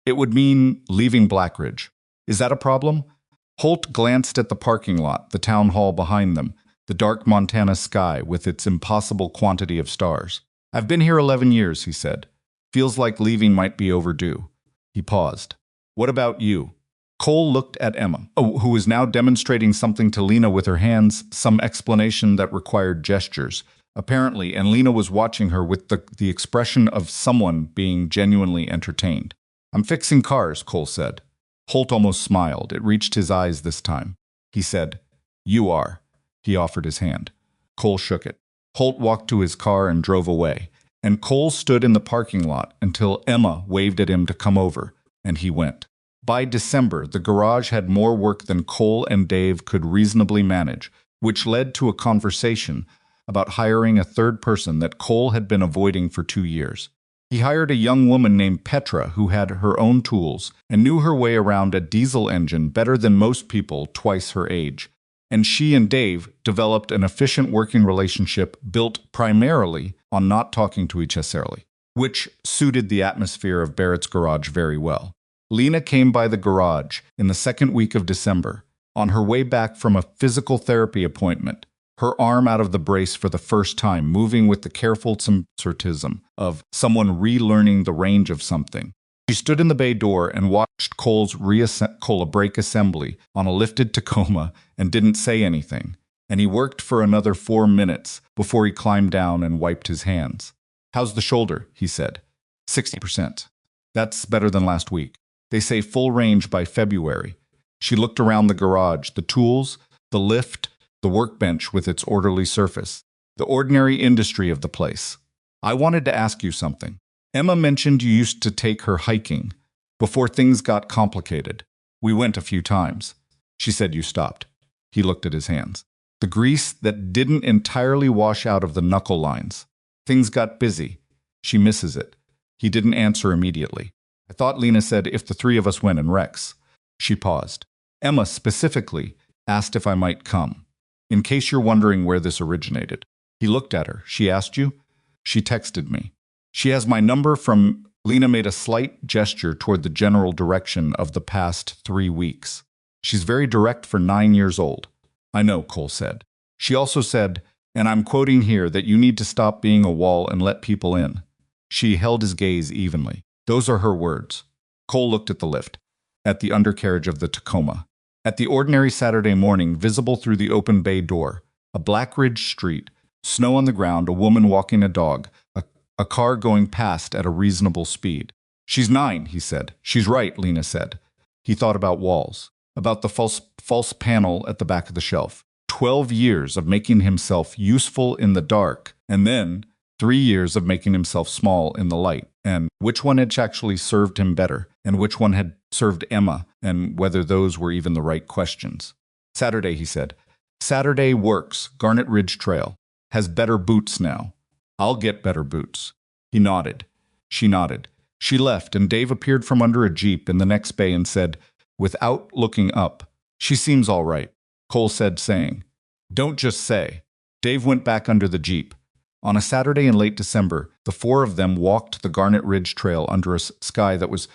It would mean leaving Blackridge. Is that a problem? Holt glanced at the parking lot, the town hall behind them, the dark Montana sky with its impossible quantity of stars. I've been here 11 years, he said. Feels like leaving might be overdue. He paused. What about you? Cole looked at Emma, who was now demonstrating something to Lena with her hands, some explanation that required gestures, apparently, and Lena was watching her with the expression of someone being genuinely entertained. I'm fixing cars, Cole said. Holt almost smiled. It reached his eyes this time. He said, You are. He offered his hand. Cole shook it. Holt walked to his car and drove away, and Cole stood in the parking lot until Emma waved at him to come over, and he went. By December, the garage had more work than Cole and Dave could reasonably manage, which led to a conversation about hiring a third person that Cole had been avoiding for 2 years. He hired a young woman named Petra who had her own tools and knew her way around a diesel engine better than most people twice her age. And she and Dave developed an efficient working relationship built primarily on not talking to each other, which suited the atmosphere of Barrett's garage very well. Lena came by the garage in the second week of December, on her way back from a physical therapy appointment, her arm out of the brace for the first time, moving with the careful conservatism of someone relearning the range of something. She stood in the bay door and watched Cole's brake assembly on a lifted Tacoma and didn't say anything. and he worked for another 4 minutes before he climbed down and wiped his hands. "How's the shoulder?" he said. 60%. "That's better than last week. They say full range by February." She looked around the garage, the tools, the lift, the workbench with its orderly surface, the ordinary industry of the place. "I wanted to ask you something. Emma mentioned you used to take her hiking before things got complicated. We went a few times. She said you stopped." He looked at his hands. The grease that didn't entirely wash out of the knuckle lines. "Things got busy. She misses it." He didn't answer immediately. "I thought Lena said if the three of us went, and Rex." She paused. "Emma specifically asked if I might come. In case you're wondering where this originated." He looked at her. "She asked you?" "She texted me. She has my number from—" Lena made a slight gesture toward the general direction of the past 3 weeks. "She's very direct for 9 years old." "I know," Cole said. "She also said, and I'm quoting here, that you need to stop being a wall and let people in." She held his gaze evenly. "Those are her words." Cole looked at the lift, at the undercarriage of the Tacoma, at the ordinary Saturday morning visible through the open bay door, a black ridge street, snow on the ground, a woman walking a dog, a car going past at a reasonable speed. "She's 9, he said. "She's right," Lena said. He thought about walls, about the false panel at the back of the shelf. 12 years of making himself useful in the dark, and then 3 years of making himself small in the light. And which one had actually served him better, and which one had served Emma, and whether those were even the right questions. "Saturday," he said. "Saturday works. Garnet Ridge Trail. Has better boots now. I'll get better boots." He nodded. She nodded. She left, and Dave appeared from under a jeep in the next bay and said, without looking up, "She seems all right." Cole said, saying, "Don't just say." Dave went back under the jeep. On a Saturday in late December, the 4 of them walked the Garnet Ridge Trail under a sky that was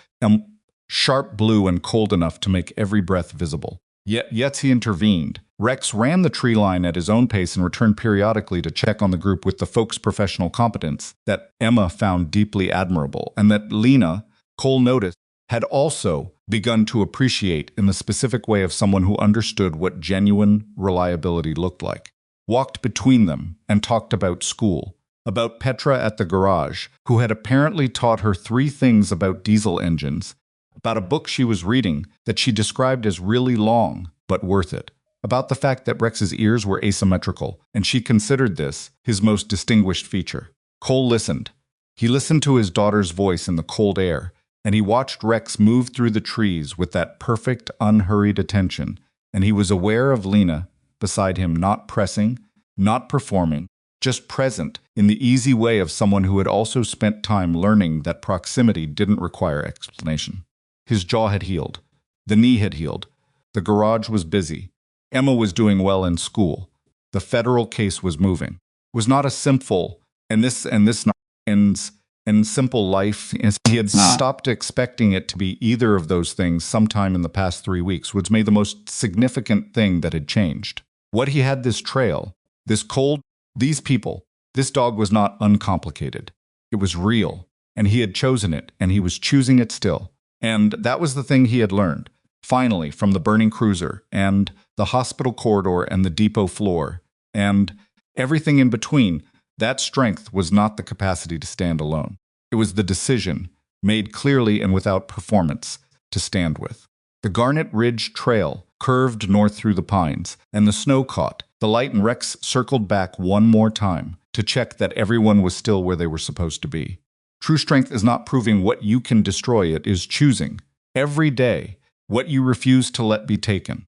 sharp blue and cold enough to make every breath visible. Yet he intervened. Rex ran the tree line at his own pace and returned periodically to check on the group with the folks' professional competence that Emma found deeply admirable, and that Lena, Cole noticed, had also begun to appreciate in the specific way of someone who understood what genuine reliability looked like. Walked between them and talked about school, about Petra at the garage, who had apparently taught her 3 things about diesel engines, about a book she was reading that she described as really long, but worth it, about the fact that Rex's ears were asymmetrical, and she considered this his most distinguished feature. Cole listened. He listened to his daughter's voice in the cold air, and he watched Rex move through the trees with that perfect, unhurried attention, and he was aware of Lena beside him, not pressing, not performing, just present in the easy way of someone who had also spent time learning that proximity didn't require explanation. His jaw had healed. The knee had healed. The garage was busy. Emma was doing well in school. The federal case was moving. It was not a simple, and this not ends, and simple life. He had stopped expecting it to be either of those things sometime in the past 3 weeks, which made the most significant thing that had changed. What he had, this trail, this cold, these people, this dog, was not uncomplicated. It was real, and he had chosen it, and he was choosing it still. And that was the thing he had learned, finally, from the burning cruiser, and the hospital corridor, and the depot floor, and everything in between. That strength was not the capacity to stand alone. It was the decision, made clearly and without performance, to stand with. The Garnet Ridge Trail curved north through the pines, and the snow caught. The light, and Rex circled back one more time to check that everyone was still where they were supposed to be. True strength is not proving what you can destroy, it is choosing, every day, what you refuse to let be taken.